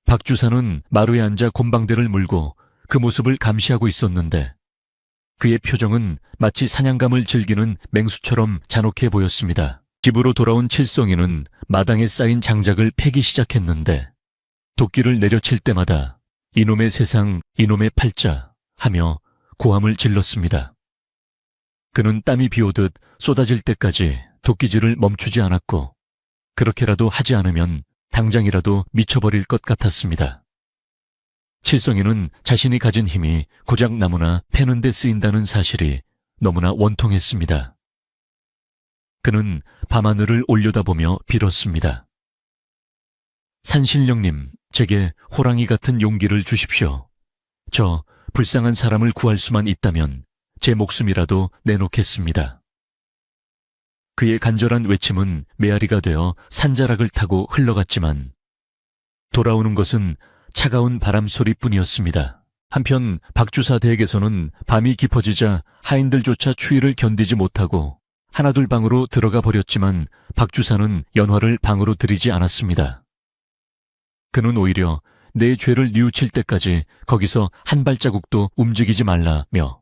박주사는 마루에 앉아 곰방대를 물고 그 모습을 감시하고 있었는데 그의 표정은 마치 사냥감을 즐기는 맹수처럼 잔혹해 보였습니다. 집으로 돌아온 칠성이는 마당에 쌓인 장작을 패기 시작했는데 도끼를 내려칠 때마다 이놈의 세상, 이놈의 팔자 하며 고함을 질렀습니다. 그는 땀이 비오듯 쏟아질 때까지 도끼질을 멈추지 않았고 그렇게라도 하지 않으면 당장이라도 미쳐버릴 것 같았습니다. 칠성이는 자신이 가진 힘이 고작 나무나 패는 데 쓰인다는 사실이 너무나 원통했습니다. 그는 밤하늘을 올려다보며 빌었습니다. 산신령님, 제게 호랑이 같은 용기를 주십시오. 저 불쌍한 사람을 구할 수만 있다면 제 목숨이라도 내놓겠습니다. 그의 간절한 외침은 메아리가 되어 산자락을 타고 흘러갔지만 돌아오는 것은 차가운 바람 소리뿐이었습니다. 한편 박주사 댁에서는 밤이 깊어지자 하인들조차 추위를 견디지 못하고 하나둘 방으로 들어가 버렸지만 박주사는 연화를 방으로 들이지 않았습니다. 그는 오히려 내 죄를 뉘우칠 때까지 거기서 한 발자국도 움직이지 말라며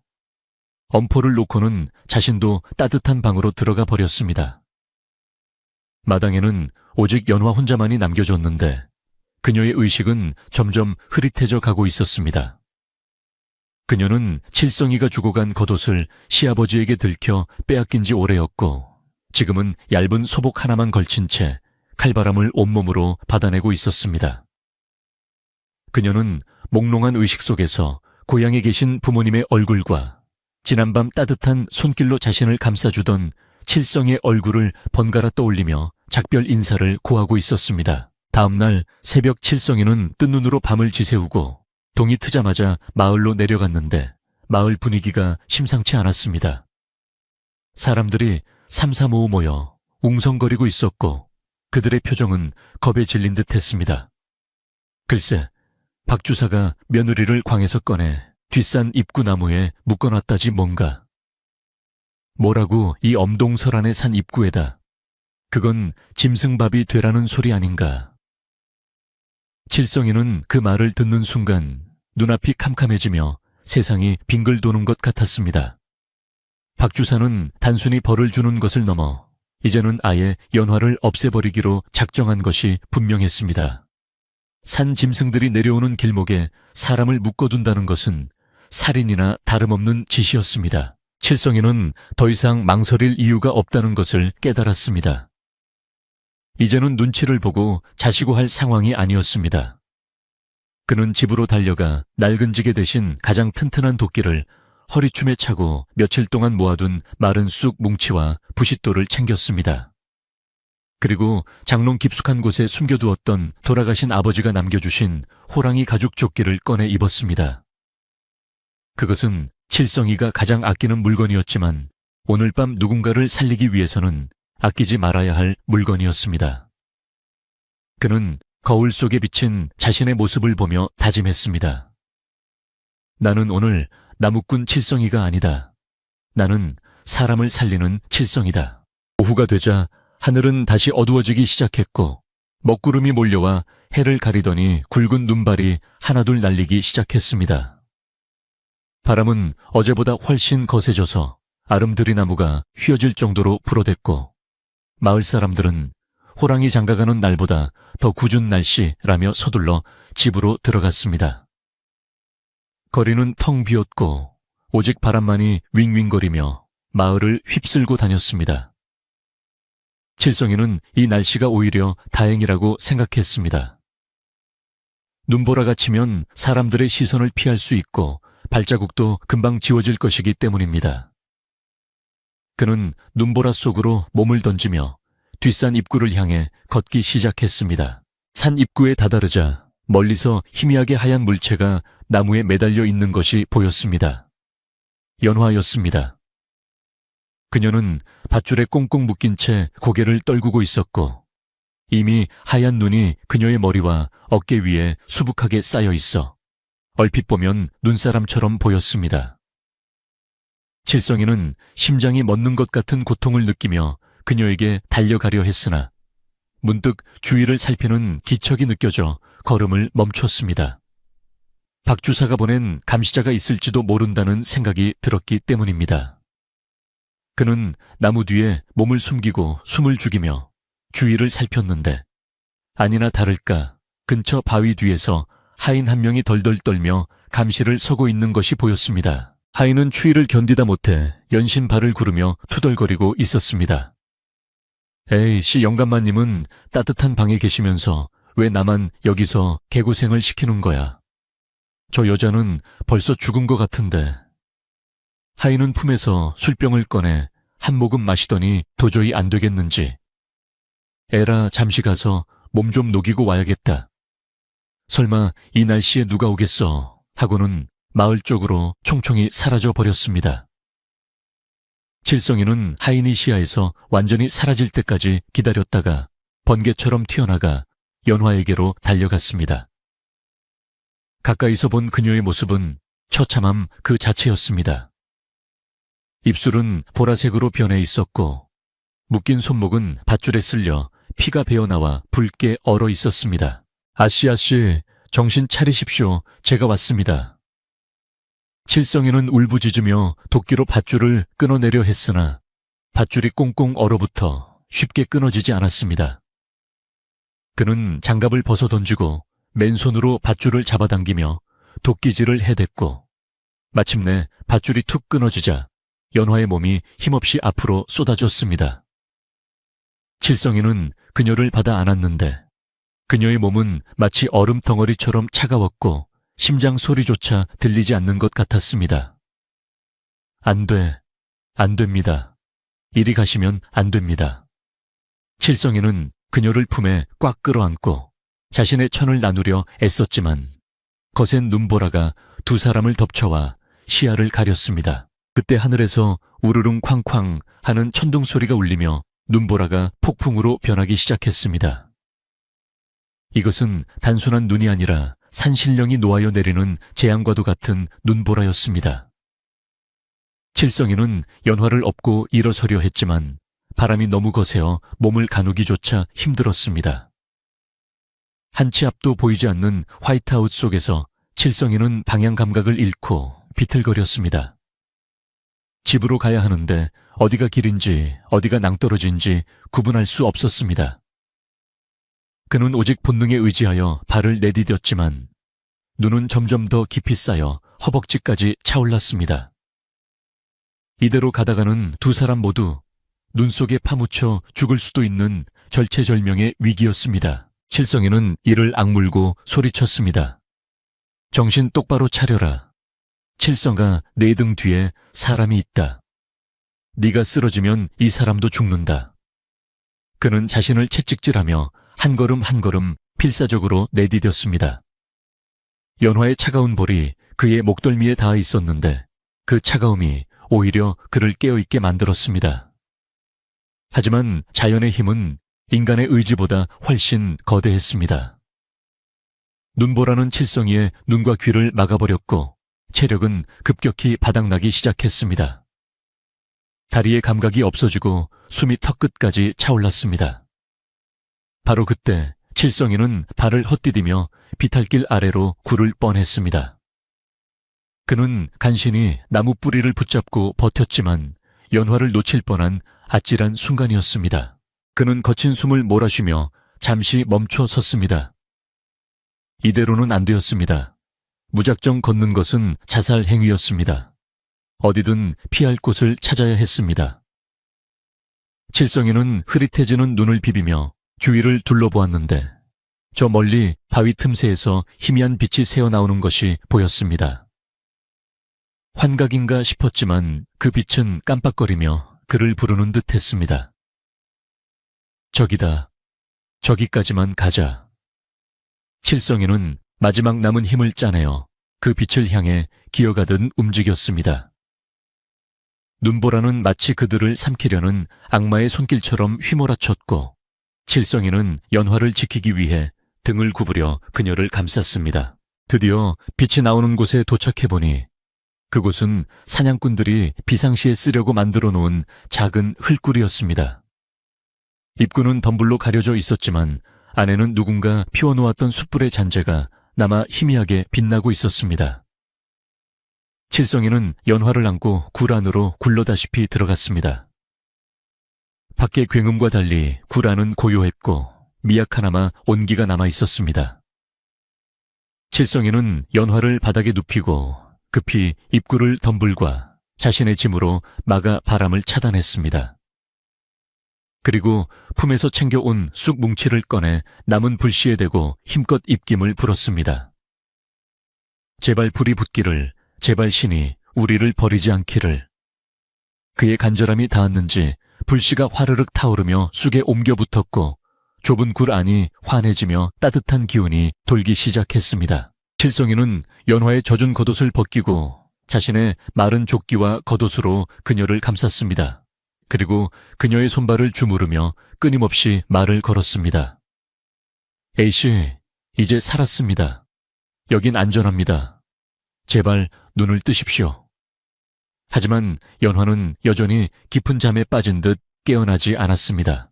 엄포를 놓고는 자신도 따뜻한 방으로 들어가 버렸습니다. 마당에는 오직 연화 혼자만이 남겨졌는데 그녀의 의식은 점점 흐릿해져 가고 있었습니다. 그녀는 칠성이가 주고 간 겉옷을 시아버지에게 들켜 빼앗긴 지 오래였고 지금은 얇은 소복 하나만 걸친 채 칼바람을 온몸으로 받아내고 있었습니다. 그녀는 몽롱한 의식 속에서 고향에 계신 부모님의 얼굴과 지난밤 따뜻한 손길로 자신을 감싸주던 칠성의 얼굴을 번갈아 떠올리며 작별 인사를 고하고 있었습니다. 다음날 새벽 칠성이는 뜬 눈으로 밤을 지새우고 동이 트자마자 마을로 내려갔는데 마을 분위기가 심상치 않았습니다. 사람들이 삼삼오오 모여 웅성거리고 있었고 그들의 표정은 겁에 질린 듯했습니다. 글쎄, 박주사가 며느리를 광에서 꺼내 뒷산 입구나무에 묶어놨다지 뭔가. 뭐라고 이 엄동설 안에 산 입구에다. 그건 짐승밥이 되라는 소리 아닌가. 칠성이는 그 말을 듣는 순간 눈앞이 캄캄해지며 세상이 빙글 도는 것 같았습니다. 박주사는 단순히 벌을 주는 것을 넘어 이제는 아예 연화를 없애버리기로 작정한 것이 분명했습니다. 산 짐승들이 내려오는 길목에 사람을 묶어둔다는 것은 살인이나 다름없는 짓이었습니다. 칠성이는 더 이상 망설일 이유가 없다는 것을 깨달았습니다. 이제는 눈치를 보고 자시고 할 상황이 아니었습니다. 그는 집으로 달려가 낡은 지게 대신 가장 튼튼한 도끼를 허리춤에 차고 며칠 동안 모아둔 마른 쑥 뭉치와 부싯돌을 챙겼습니다. 그리고 장롱 깊숙한 곳에 숨겨두었던 돌아가신 아버지가 남겨주신 호랑이 가죽 조끼를 꺼내 입었습니다. 그것은 칠성이가 가장 아끼는 물건이었지만 오늘 밤 누군가를 살리기 위해서는 아끼지 말아야 할 물건이었습니다. 그는 거울 속에 비친 자신의 모습을 보며 다짐했습니다. 나는 오늘 나무꾼 칠성이가 아니다. 나는 사람을 살리는 칠성이다. 오후가 되자 하늘은 다시 어두워지기 시작했고 먹구름이 몰려와 해를 가리더니 굵은 눈발이 하나둘 날리기 시작했습니다. 바람은 어제보다 훨씬 거세져서 아름드리 나무가 휘어질 정도로 불어댔고 마을 사람들은 호랑이 장가가는 날보다 더 궂은 날씨라며 서둘러 집으로 들어갔습니다. 거리는 텅 비었고 오직 바람만이 윙윙거리며 마을을 휩쓸고 다녔습니다. 칠성이는 이 날씨가 오히려 다행이라고 생각했습니다. 눈보라가 치면 사람들의 시선을 피할 수 있고 발자국도 금방 지워질 것이기 때문입니다. 그는 눈보라 속으로 몸을 던지며 뒷산 입구를 향해 걷기 시작했습니다. 산 입구에 다다르자 멀리서 희미하게 하얀 물체가 나무에 매달려 있는 것이 보였습니다. 연화였습니다. 그녀는 밧줄에 꽁꽁 묶인 채 고개를 떨구고 있었고 이미 하얀 눈이 그녀의 머리와 어깨 위에 수북하게 쌓여 있어 얼핏 보면 눈사람처럼 보였습니다. 칠성이는 심장이 멎는 것 같은 고통을 느끼며 그녀에게 달려가려 했으나 문득 주위를 살피는 기척이 느껴져 걸음을 멈췄습니다. 박주사가 보낸 감시자가 있을지도 모른다는 생각이 들었기 때문입니다. 그는 나무 뒤에 몸을 숨기고 숨을 죽이며 주위를 살폈는데 아니나 다를까 근처 바위 뒤에서 하인 한 명이 덜덜 떨며 감시를 서고 있는 것이 보였습니다. 하인은 추위를 견디다 못해 연신 발을 구르며 투덜거리고 있었습니다. 에이씨, 영감마님은 따뜻한 방에 계시면서 왜 나만 여기서 개고생을 시키는 거야? 저 여자는 벌써 죽은 것 같은데. 하인은 품에서 술병을 꺼내 한 모금 마시더니 도저히 안 되겠는지 에라, 잠시 가서 몸 좀 녹이고 와야겠다. 설마 이 날씨에 누가 오겠어 하고는 마을 쪽으로 총총히 사라져 버렸습니다. 칠성이는 하인이 시야에서 완전히 사라질 때까지 기다렸다가 번개처럼 튀어나가 연화에게로 달려갔습니다. 가까이서 본 그녀의 모습은 처참함 그 자체였습니다. 입술은 보라색으로 변해 있었고 묶인 손목은 밧줄에 쓸려 피가 배어나와 붉게 얼어 있었습니다. 아씨, 정신 차리십시오. 제가 왔습니다. 칠성이는 울부짖으며 도끼로 밧줄을 끊어내려 했으나 밧줄이 꽁꽁 얼어붙어 쉽게 끊어지지 않았습니다. 그는 장갑을 벗어 던지고 맨손으로 밧줄을 잡아당기며 도끼질을 해댔고 마침내 밧줄이 툭 끊어지자 연화의 몸이 힘없이 앞으로 쏟아졌습니다. 칠성이는 그녀를 받아 안았는데 그녀의 몸은 마치 얼음 덩어리처럼 차가웠고 심장 소리조차 들리지 않는 것 같았습니다. 안 됩니다. 이리 가시면 안 됩니다. 칠성이는 그녀를 품에 꽉 끌어안고 자신의 천을 나누려 애썼지만 거센 눈보라가 두 사람을 덮쳐와 시야를 가렸습니다. 그때 하늘에서 우르릉 쾅쾅 하는 천둥 소리가 울리며 눈보라가 폭풍으로 변하기 시작했습니다. 이것은 단순한 눈이 아니라 산신령이 놓아여 내리는 재앙과도 같은 눈보라였습니다. 칠성이는 연화를 업고 일어서려 했지만 바람이 너무 거세어 몸을 가누기조차 힘들었습니다. 한 치 앞도 보이지 않는 화이트아웃 속에서 칠성이는 방향 감각을 잃고 비틀거렸습니다. 집으로 가야 하는데 어디가 길인지 어디가 낭떠러지인지 구분할 수 없었습니다. 그는 오직 본능에 의지하여 발을 내디뎠지만 눈은 점점 더 깊이 쌓여 허벅지까지 차올랐습니다. 이대로 가다가는 두 사람 모두 눈 속에 파묻혀 죽을 수도 있는 절체절명의 위기였습니다. 칠성이는 이를 악물고 소리쳤습니다. 정신 똑바로 차려라. 칠성아, 내 등 뒤에 사람이 있다. 네가 쓰러지면 이 사람도 죽는다. 그는 자신을 채찍질하며 한 걸음 한 걸음 필사적으로 내디뎠습니다. 연화의 차가운 볼이 그의 목덜미에 닿아 있었는데 그 차가움이 오히려 그를 깨어있게 만들었습니다. 하지만 자연의 힘은 인간의 의지보다 훨씬 거대했습니다. 눈보라는 칠성이의 눈과 귀를 막아버렸고 체력은 급격히 바닥나기 시작했습니다. 다리의 감각이 없어지고 숨이 턱끝까지 차올랐습니다. 바로 그때 칠성이는 발을 헛디디며 비탈길 아래로 굴을 뻔했습니다. 그는 간신히 나무 뿌리를 붙잡고 버텼지만 연화를 놓칠 뻔한 아찔한 순간이었습니다. 그는 거친 숨을 몰아쉬며 잠시 멈춰 섰습니다. 이대로는 안 되었습니다. 무작정 걷는 것은 자살 행위였습니다. 어디든 피할 곳을 찾아야 했습니다. 칠성이는 흐릿해지는 눈을 비비며 주위를 둘러보았는데 저 멀리 바위 틈새에서 희미한 빛이 새어나오는 것이 보였습니다. 환각인가 싶었지만 그 빛은 깜빡거리며 그를 부르는 듯 했습니다. 저기다. 저기까지만 가자. 칠성이는 마지막 남은 힘을 짜내어 그 빛을 향해 기어가듯 움직였습니다. 눈보라는 마치 그들을 삼키려는 악마의 손길처럼 휘몰아쳤고 칠성이는 연화를 지키기 위해 등을 구부려 그녀를 감쌌습니다. 드디어 빛이 나오는 곳에 도착해보니 그곳은 사냥꾼들이 비상시에 쓰려고 만들어 놓은 작은 흘꿀이었습니다. 입구는 덤불로 가려져 있었지만 안에는 누군가 피워놓았던 숯불의 잔재가 남아 희미하게 빛나고 있었습니다. 칠성이는 연화를 안고 굴 안으로 굴러다시피 들어갔습니다. 밖의 굉음과 달리 굴 안은 고요했고 미약하나마 온기가 남아 있었습니다. 칠성이는 연화를 바닥에 눕히고 급히 입구를 덤불과 자신의 짐으로 막아 바람을 차단했습니다. 그리고 품에서 챙겨온 쑥 뭉치를 꺼내 남은 불씨에 대고 힘껏 입김을 불었습니다. 제발 불이 붙기를, 제발 신이 우리를 버리지 않기를. 그의 간절함이 닿았는지 불씨가 화르륵 타오르며 쑥에 옮겨 붙었고 좁은 굴 안이 환해지며 따뜻한 기운이 돌기 시작했습니다. 칠성이는 연화의 젖은 겉옷을 벗기고 자신의 마른 조끼와 겉옷으로 그녀를 감쌌습니다. 그리고 그녀의 손발을 주무르며 끊임없이 말을 걸었습니다. A씨, 이제 살았습니다. 여긴 안전합니다. 제발 눈을 뜨십시오. 하지만 연화는 여전히 깊은 잠에 빠진 듯 깨어나지 않았습니다.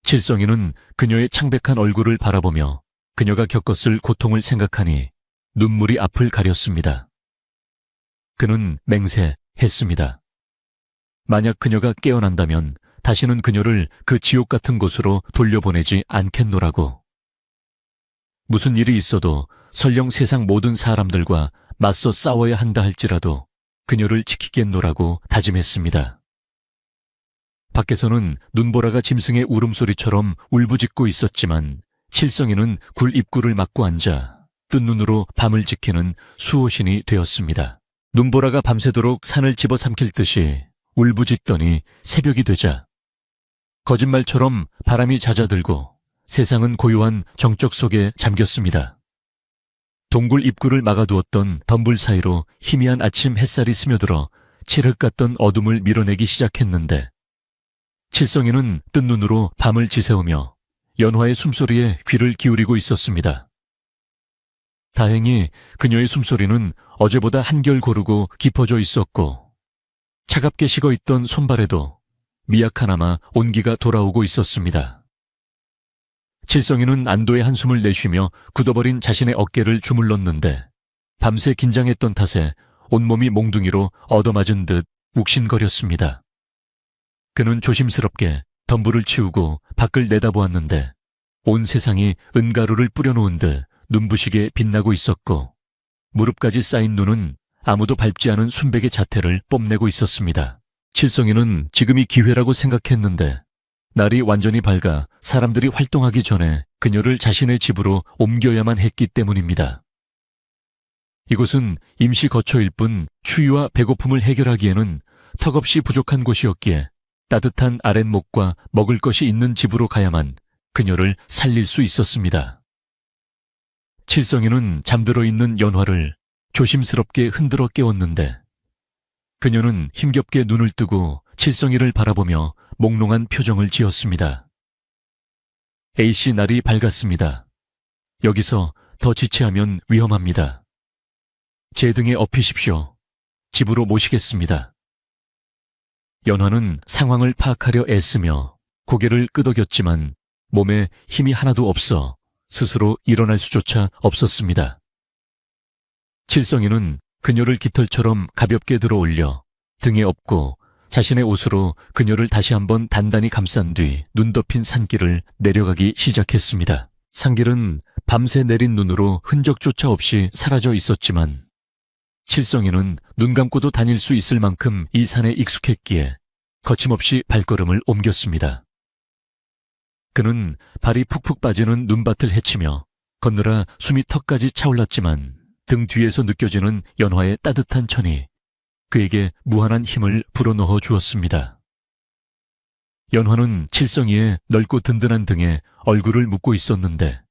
칠성이는 그녀의 창백한 얼굴을 바라보며 그녀가 겪었을 고통을 생각하니 눈물이 앞을 가렸습니다. 그는 맹세했습니다. 만약 그녀가 깨어난다면 다시는 그녀를 그 지옥 같은 곳으로 돌려보내지 않겠노라고. 무슨 일이 있어도 설령 세상 모든 사람들과 맞서 싸워야 한다 할지라도 그녀를 지키겠노라고 다짐했습니다. 밖에서는 눈보라가 짐승의 울음소리처럼 울부짖고 있었지만 칠성이는 굴 입구를 막고 앉아 뜬 눈으로 밤을 지키는 수호신이 되었습니다. 눈보라가 밤새도록 산을 집어삼킬 듯이 울부짖더니 새벽이 되자 거짓말처럼 바람이 잦아들고 세상은 고요한 정적 속에 잠겼습니다. 동굴 입구를 막아두었던 덤불 사이로 희미한 아침 햇살이 스며들어 칠흑 같던 어둠을 밀어내기 시작했는데 칠성이는 뜬 눈으로 밤을 지새우며 연화의 숨소리에 귀를 기울이고 있었습니다. 다행히 그녀의 숨소리는 어제보다 한결 고르고 깊어져 있었고 차갑게 식어있던 손발에도 미약하나마 온기가 돌아오고 있었습니다. 칠성이는 안도의 한숨을 내쉬며 굳어버린 자신의 어깨를 주물렀는데 밤새 긴장했던 탓에 온몸이 몽둥이로 얻어맞은 듯 욱신거렸습니다. 그는 조심스럽게 덤불을 치우고 밖을 내다보았는데 온 세상이 은가루를 뿌려놓은 듯 눈부시게 빛나고 있었고 무릎까지 쌓인 눈은 아무도 밟지 않은 순백의 자태를 뽐내고 있었습니다. 칠성이는 지금이 기회라고 생각했는데 날이 완전히 밝아 사람들이 활동하기 전에 그녀를 자신의 집으로 옮겨야만 했기 때문입니다. 이곳은 임시 거처일 뿐 추위와 배고픔을 해결하기에는 턱없이 부족한 곳이었기에 따뜻한 아랫목과 먹을 것이 있는 집으로 가야만 그녀를 살릴 수 있었습니다. 칠성이는 잠들어 있는 연화를 조심스럽게 흔들어 깨웠는데 그녀는 힘겹게 눈을 뜨고 칠성이를 바라보며 몽롱한 표정을 지었습니다. A씨 날이 밝았습니다. 여기서 더 지체하면 위험합니다. 제 등에 업히십시오. 집으로 모시겠습니다. 연화는 상황을 파악하려 애쓰며 고개를 끄덕였지만 몸에 힘이 하나도 없어 스스로 일어날 수조차 없었습니다. 칠성이는 그녀를 깃털처럼 가볍게 들어올려 등에 업고 자신의 옷으로 그녀를 다시 한번 단단히 감싼 뒤 눈 덮인 산길을 내려가기 시작했습니다. 산길은 밤새 내린 눈으로 흔적조차 없이 사라져 있었지만 칠성이는 눈 감고도 다닐 수 있을 만큼 이 산에 익숙했기에 거침없이 발걸음을 옮겼습니다. 그는 발이 푹푹 빠지는 눈밭을 헤치며 걷느라 숨이 턱까지 차올랐지만 등 뒤에서 느껴지는 연화의 따뜻한 천이 그에게 무한한 힘을 불어넣어 주었습니다. 연화는 칠성이의 넓고 든든한 등에 얼굴을 묻고 있었는데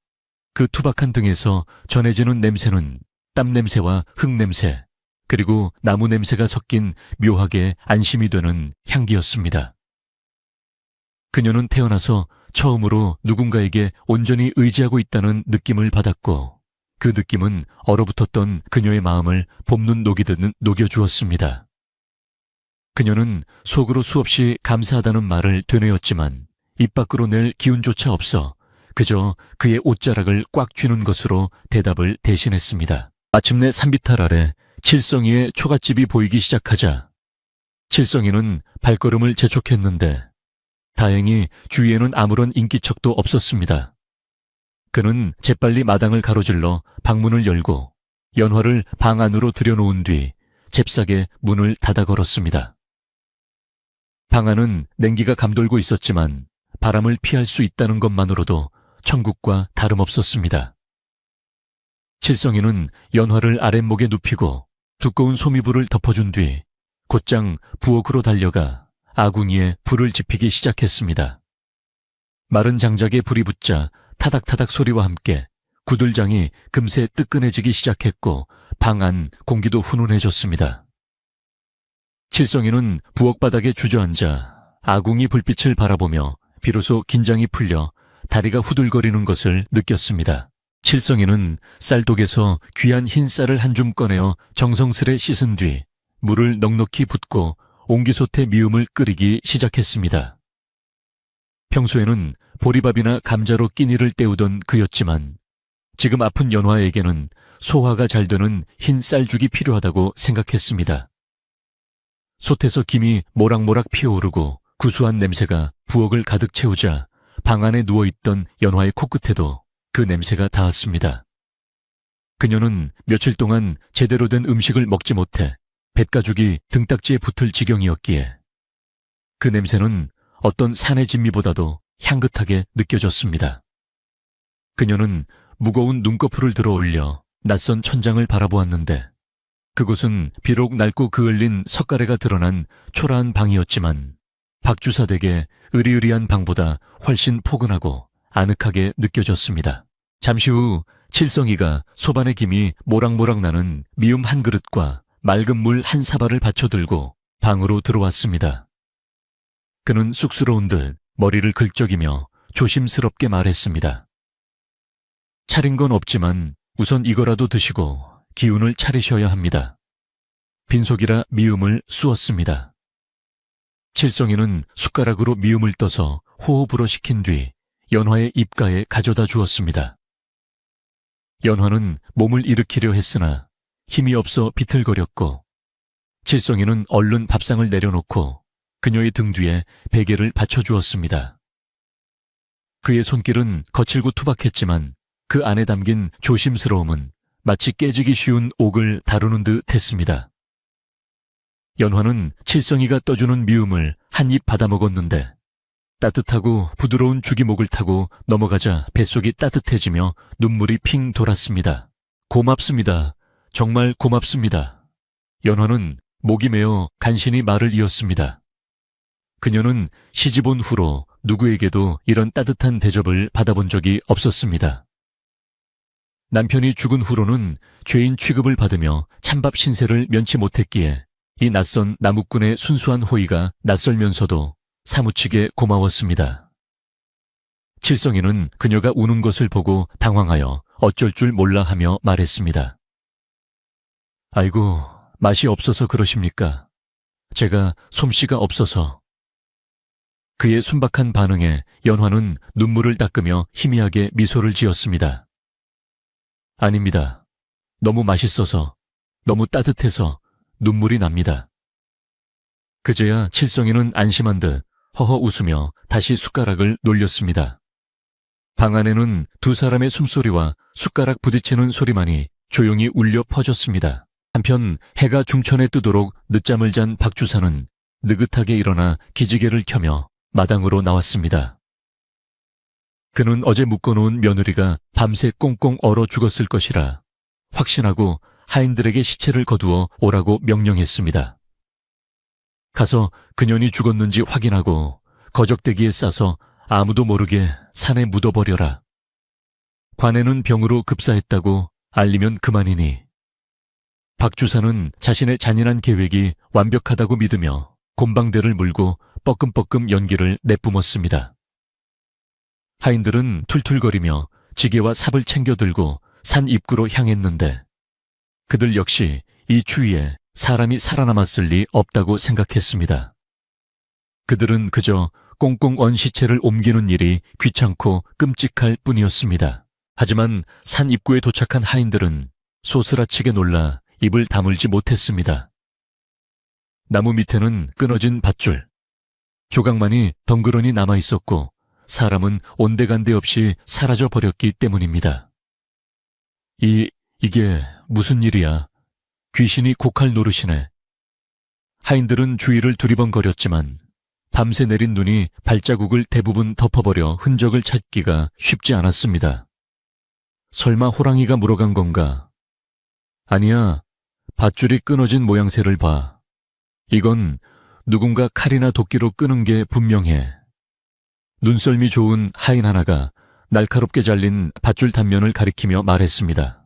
그 투박한 등에서 전해지는 냄새는 땀 냄새와 흙 냄새 그리고 나무 냄새가 섞인 묘하게 안심이 되는 향기였습니다. 그녀는 태어나서 처음으로 누군가에게 온전히 의지하고 있다는 느낌을 받았고 그 느낌은 얼어붙었던 그녀의 마음을 봄눈 녹이듯 녹여주었습니다. 그녀는 속으로 수없이 감사하다는 말을 되뇌었지만 입 밖으로 낼 기운조차 없어 그저 그의 옷자락을 꽉 쥐는 것으로 대답을 대신했습니다. 마침내 산비탈 아래 칠성이의 초가집이 보이기 시작하자 칠성이는 발걸음을 재촉했는데 다행히 주위에는 아무런 인기척도 없었습니다. 그는 재빨리 마당을 가로질러 방문을 열고 연화를 방 안으로 들여놓은 뒤 잽싸게 문을 닫아 걸었습니다. 방 안은 냉기가 감돌고 있었지만 바람을 피할 수 있다는 것만으로도 천국과 다름없었습니다. 칠성이는 연화를 아랫목에 눕히고 두꺼운 소미불을 덮어준 뒤 곧장 부엌으로 달려가 아궁이에 불을 지피기 시작했습니다. 마른 장작에 불이 붙자 타닥타닥 소리와 함께 구들장이 금세 뜨끈해지기 시작했고 방 안 공기도 훈훈해졌습니다. 칠성이는 부엌 바닥에 주저앉아 아궁이 불빛을 바라보며 비로소 긴장이 풀려 다리가 후들거리는 것을 느꼈습니다. 칠성이는 쌀독에서 귀한 흰 쌀을 한 줌 꺼내어 정성스레 씻은 뒤 물을 넉넉히 붓고 옹기솥에 미음을 끓이기 시작했습니다. 평소에는 보리밥이나 감자로 끼니를 때우던 그였지만 지금 아픈 연화에게는 소화가 잘 되는 흰 쌀죽이 필요하다고 생각했습니다. 솥에서 김이 모락모락 피어오르고 구수한 냄새가 부엌을 가득 채우자 방 안에 누워있던 연화의 코끝에도 그 냄새가 닿았습니다. 그녀는 며칠 동안 제대로 된 음식을 먹지 못해 뱃가죽이 등딱지에 붙을 지경이었기에 그 냄새는 어떤 산의 진미보다도 향긋하게 느껴졌습니다. 그녀는 무거운 눈꺼풀을 들어 올려 낯선 천장을 바라보았는데 그곳은 비록 낡고 그을린 석가래가 드러난 초라한 방이었지만 박주사댁의 으리으리한 방보다 훨씬 포근하고 아늑하게 느껴졌습니다. 잠시 후 칠성이가 소반의 김이 모락모락 나는 미음 한 그릇과 맑은 물 한 사발을 받쳐들고 방으로 들어왔습니다. 그는 쑥스러운 듯 머리를 긁적이며 조심스럽게 말했습니다. 차린 건 없지만 우선 이거라도 드시고 기운을 차리셔야 합니다. 빈속이라 미음을 쑤었습니다. 칠성이는 숟가락으로 미음을 떠서 호흡으로 식힌 뒤 연화의 입가에 가져다 주었습니다. 연화는 몸을 일으키려 했으나 힘이 없어 비틀거렸고 칠성이는 얼른 밥상을 내려놓고 그녀의 등 뒤에 베개를 받쳐주었습니다. 그의 손길은 거칠고 투박했지만 그 안에 담긴 조심스러움은 마치 깨지기 쉬운 옥을 다루는 듯 했습니다. 연화는 칠성이가 떠주는 미음을 한 입 받아먹었는데 따뜻하고 부드러운 죽이목을 타고 넘어가자 뱃속이 따뜻해지며 눈물이 핑 돌았습니다. 고맙습니다. 정말 고맙습니다. 연화는 목이 메어 간신히 말을 이었습니다. 그녀는 시집 온 후로 누구에게도 이런 따뜻한 대접을 받아본 적이 없었습니다. 남편이 죽은 후로는 죄인 취급을 받으며 찬밥 신세를 면치 못했기에 이 낯선 나무꾼의 순수한 호의가 낯설면서도 사무치게 고마웠습니다. 칠성이는 그녀가 우는 것을 보고 당황하여 어쩔 줄 몰라 하며 말했습니다. 아이고, 맛이 없어서 그러십니까? 제가 솜씨가 없어서. 그의 순박한 반응에 연화는 눈물을 닦으며 희미하게 미소를 지었습니다. 아닙니다. 너무 맛있어서, 너무 따뜻해서 눈물이 납니다. 그제야 칠성이는 안심한 듯 허허 웃으며 다시 숟가락을 놀렸습니다. 방 안에는 두 사람의 숨소리와 숟가락 부딪히는 소리만이 조용히 울려 퍼졌습니다. 한편 해가 중천에 뜨도록 늦잠을 잔 박주사는 느긋하게 일어나 기지개를 켜며 마당으로 나왔습니다. 그는 어제 묶어놓은 며느리가 밤새 꽁꽁 얼어 죽었을 것이라 확신하고 하인들에게 시체를 거두어 오라고 명령했습니다. 가서 그년이 죽었는지 확인하고 거적대기에 싸서 아무도 모르게 산에 묻어버려라. 관에는 병으로 급사했다고 알리면 그만이니. 박주사는 자신의 잔인한 계획이 완벽하다고 믿으며 곰방대를 물고 뻐끔뻐끔 연기를 내뿜었습니다. 하인들은 툴툴거리며 지게와 삽을 챙겨 들고 산 입구로 향했는데 그들 역시 이 추위에 사람이 살아남았을 리 없다고 생각했습니다. 그들은 그저 꽁꽁 언 시체를 옮기는 일이 귀찮고 끔찍할 뿐이었습니다. 하지만 산 입구에 도착한 하인들은 소스라치게 놀라 입을 다물지 못했습니다. 나무 밑에는 끊어진 밧줄, 조각만이 덩그러니 남아있었고 사람은 온데간데 없이 사라져 버렸기 때문입니다. 이게 무슨 일이야? 귀신이 곡할 노릇이네. 하인들은 주위를 두리번거렸지만 밤새 내린 눈이 발자국을 대부분 덮어버려 흔적을 찾기가 쉽지 않았습니다. 설마 호랑이가 물어간 건가? 아니야, 밧줄이 끊어진 모양새를 봐. 이건 누군가 칼이나 도끼로 끄는 게 분명해. 눈썰미 좋은 하인 하나가 날카롭게 잘린 밧줄 단면을 가리키며 말했습니다.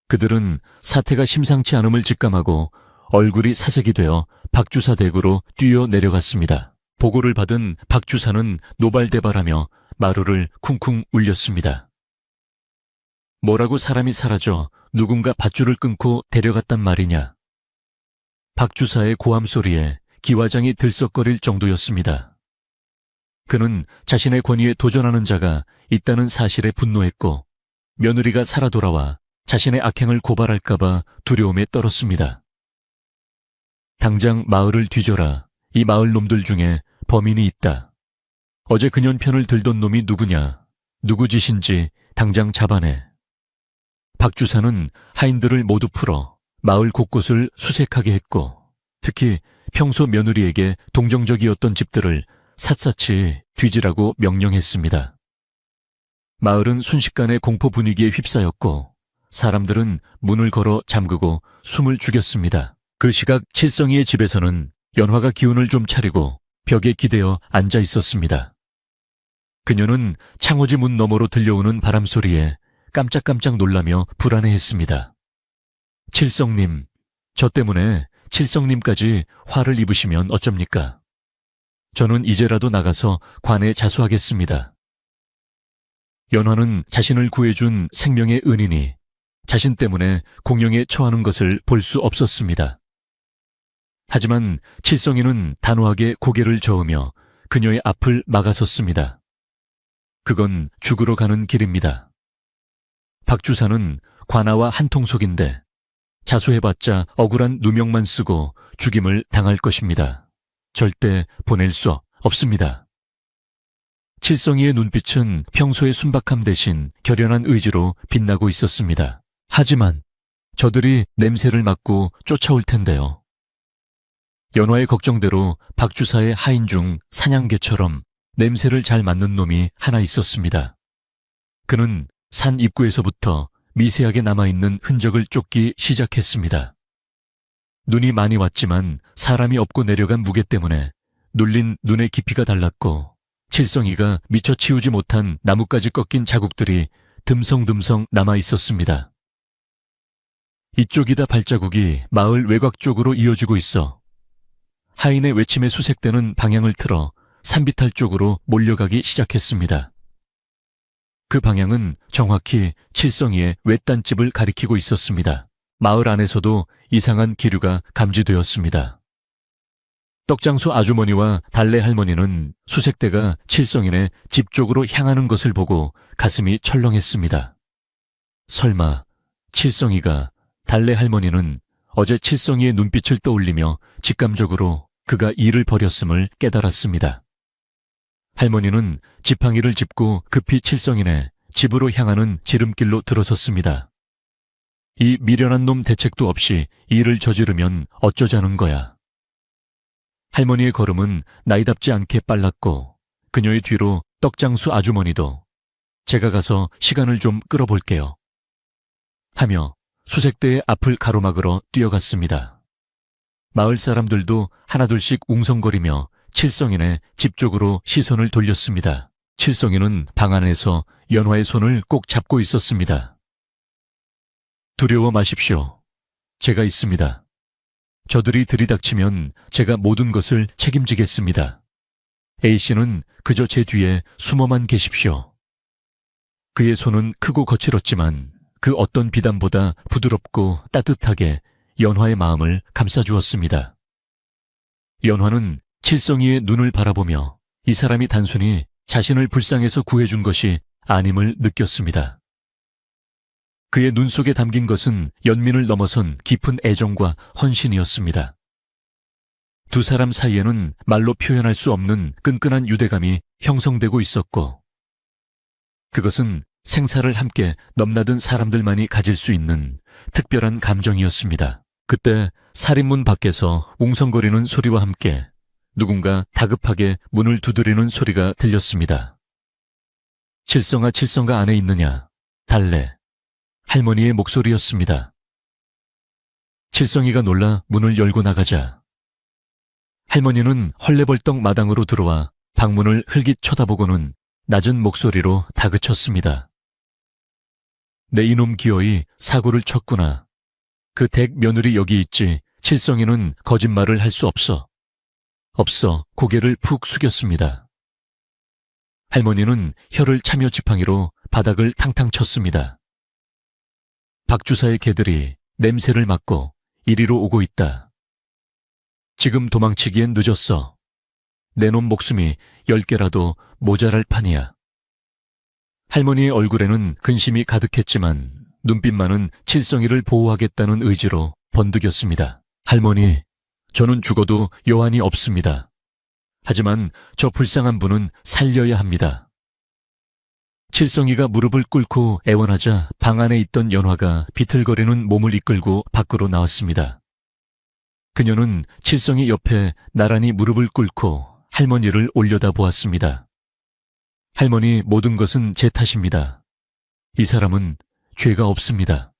그들은 사태가 심상치 않음을 직감하고 얼굴이 사색이 되어 박주사 댁으로 뛰어 내려갔습니다. 보고를 받은 박주사는 노발대발하며 마루를 쿵쿵 울렸습니다. 뭐라고 사람이 사라져 누군가 밧줄을 끊고 데려갔단 말이냐. 박주사의 고함 소리에 기와장이 들썩거릴 정도였습니다. 그는 자신의 권위에 도전하는 자가 있다는 사실에 분노했고 며느리가 살아 돌아와 자신의 악행을 고발할까봐 두려움에 떨었습니다. 당장 마을을 뒤져라. 이 마을 놈들 중에 범인이 있다. 어제 그년 편을 들던 놈이 누구냐. 누구 짓인지 당장 잡아내. 박주사는 하인들을 모두 풀어 마을 곳곳을 수색하게 했고 특히 평소 며느리에게 동정적이었던 집들을 샅샅이 뒤지라고 명령했습니다. 마을은 순식간에 공포 분위기에 휩싸였고 사람들은 문을 걸어 잠그고 숨을 죽였습니다. 그 시각 칠성이의 집에서는 연화가 기운을 좀 차리고 벽에 기대어 앉아 있었습니다. 그녀는 창호지 문 너머로 들려오는 바람 소리에 깜짝깜짝 놀라며 불안해했습니다. 칠성님, 저 때문에 칠성님까지 화를 입으시면 어쩝니까? 저는 이제라도 나가서 관에 자수하겠습니다. 연화는 자신을 구해준 생명의 은인이 자신 때문에 공영에 처하는 것을 볼 수 없었습니다. 하지만 칠성이는 단호하게 고개를 저으며 그녀의 앞을 막아섰습니다. 그건 죽으러 가는 길입니다. 박주사는 관아와 한통속인데 자수해봤자 억울한 누명만 쓰고 죽임을 당할 것입니다. 절대 보낼 수 없습니다. 칠성이의 눈빛은 평소의 순박함 대신 결연한 의지로 빛나고 있었습니다. 하지만 저들이 냄새를 맡고 쫓아올 텐데요. 연화의 걱정대로 박주사의 하인 중 사냥개처럼 냄새를 잘 맡는 놈이 하나 있었습니다. 그는 산 입구에서부터 미세하게 남아있는 흔적을 쫓기 시작했습니다. 눈이 많이 왔지만 사람이 없고 내려간 무게 때문에 눌린 눈의 깊이가 달랐고 칠성이가 미처 치우지 못한 나뭇가지 꺾인 자국들이 듬성듬성 남아 있었습니다. 이쪽이다 발자국이 마을 외곽 쪽으로 이어지고 있어 하인의 외침에 수색되는 방향을 틀어 산비탈 쪽으로 몰려가기 시작했습니다. 그 방향은 정확히 칠성이의 외딴집을 가리키고 있었습니다. 마을 안에서도 이상한 기류가 감지되었습니다. 떡장수 아주머니와 달래 할머니는 수색대가 칠성인의 집 쪽으로 향하는 것을 보고 가슴이 철렁했습니다. 설마 칠성이가, 달래 할머니는 어제 칠성이의 눈빛을 떠올리며 직감적으로 그가 일을 벌였음을 깨달았습니다. 할머니는 지팡이를 짚고 급히 칠성인의 집으로 향하는 지름길로 들어섰습니다. 이 미련한 놈 대책도 없이 일을 저지르면 어쩌자는 거야. 할머니의 걸음은 나이답지 않게 빨랐고 그녀의 뒤로 떡장수 아주머니도 제가 가서 시간을 좀 끌어볼게요 하며 수색대의 앞을 가로막으러 뛰어갔습니다. 마을 사람들도 하나둘씩 웅성거리며 칠성인의 집 쪽으로 시선을 돌렸습니다. 칠성인은 방 안에서 연화의 손을 꼭 잡고 있었습니다. 두려워 마십시오. 제가 있습니다. 저들이 들이닥치면 제가 모든 것을 책임지겠습니다. A씨는 그저 제 뒤에 숨어만 계십시오. 그의 손은 크고 거칠었지만 그 어떤 비단보다 부드럽고 따뜻하게 연화의 마음을 감싸주었습니다. 연화는 칠성이의 눈을 바라보며 이 사람이 단순히 자신을 불쌍해서 구해준 것이 아님을 느꼈습니다. 그의 눈 속에 담긴 것은 연민을 넘어선 깊은 애정과 헌신이었습니다. 두 사람 사이에는 말로 표현할 수 없는 끈끈한 유대감이 형성되고 있었고 그것은 생사를 함께 넘나든 사람들만이 가질 수 있는 특별한 감정이었습니다. 그때 살인문 밖에서 웅성거리는 소리와 함께 누군가 다급하게 문을 두드리는 소리가 들렸습니다. 칠성아 칠성가 안에 있느냐? 달래. 할머니의 목소리였습니다. 칠성이가 놀라 문을 열고 나가자 할머니는 헐레벌떡 마당으로 들어와 방문을 흘깃 쳐다보고는 낮은 목소리로 다그쳤습니다. 내 이놈 기어이 사고를 쳤구나. 그 댁 며느리 여기 있지. 칠성이는 거짓말을 할 수 없어. 없어. 고개를 푹 숙였습니다. 할머니는 혀를 차며 지팡이로 바닥을 탕탕 쳤습니다. 박주사의 개들이 냄새를 맡고 이리로 오고 있다. 지금 도망치기엔 늦었어. 내 놈 목숨이 10개라도 모자랄 판이야. 할머니의 얼굴에는 근심이 가득했지만 눈빛만은 칠성이를 보호하겠다는 의지로 번득였습니다. 할머니, 저는 죽어도 여한이 없습니다. 하지만 저 불쌍한 분은 살려야 합니다. 칠성이가 무릎을 꿇고 애원하자 방 안에 있던 연화가 비틀거리는 몸을 이끌고 밖으로 나왔습니다. 그녀는 칠성이 옆에 나란히 무릎을 꿇고 할머니를 올려다보았습니다. 할머니, 모든 것은 제 탓입니다. 이 사람은 죄가 없습니다.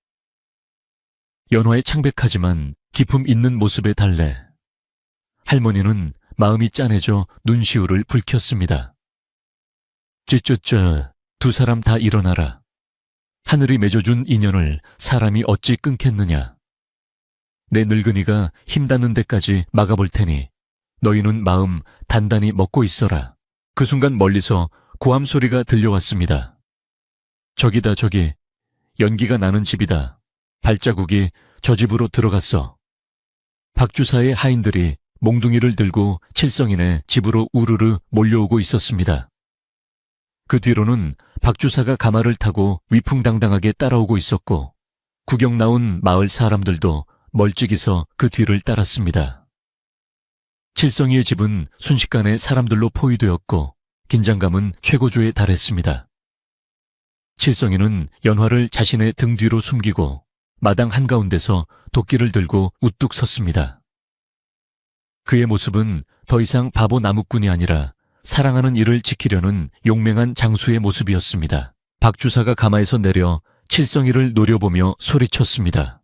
연화의 창백하지만 기품 있는 모습에 달래 할머니는 마음이 짠해져 눈시울을 붉혔습니다. 쯔쯔쯔, 두 사람 다 일어나라. 하늘이 맺어준 인연을 사람이 어찌 끊겠느냐. 내 늙은이가 힘닿는 데까지 막아볼 테니 너희는 마음 단단히 먹고 있어라. 그 순간 멀리서 고함 소리가 들려왔습니다. 저기다 저기, 연기가 나는 집이다. 발자국이 저 집으로 들어갔어. 박주사의 하인들이 몽둥이를 들고 칠성인의 집으로 우르르 몰려오고 있었습니다. 그 뒤로는 박주사가 가마를 타고 위풍당당하게 따라오고 있었고 구경 나온 마을 사람들도 멀찍이서 그 뒤를 따랐습니다. 칠성이의 집은 순식간에 사람들로 포위되었고 긴장감은 최고조에 달했습니다. 칠성이는 연화를 자신의 등 뒤로 숨기고 마당 한가운데서 도끼를 들고 우뚝 섰습니다. 그의 모습은 더 이상 바보 나무꾼이 아니라 사랑하는 이를 지키려는 용맹한 장수의 모습이었습니다. 박주사가 가마에서 내려 칠성이를 노려보며 소리쳤습니다.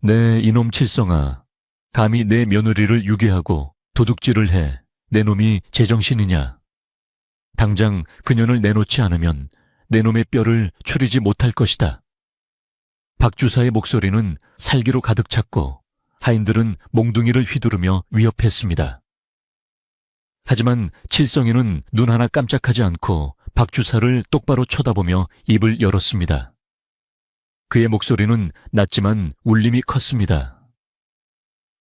네, 이놈 칠성아, 감히 내 며느리를 유괴하고 도둑질을 해 내 놈이 제정신이냐? 당장 그년을 내놓지 않으면 내 놈의 뼈를 추리지 못할 것이다. 박주사의 목소리는 살기로 가득 찼고 하인들은 몽둥이를 휘두르며 위협했습니다. 하지만 칠성이는 눈 하나 깜짝하지 않고 박주사를 똑바로 쳐다보며 입을 열었습니다. 그의 목소리는 낮지만 울림이 컸습니다.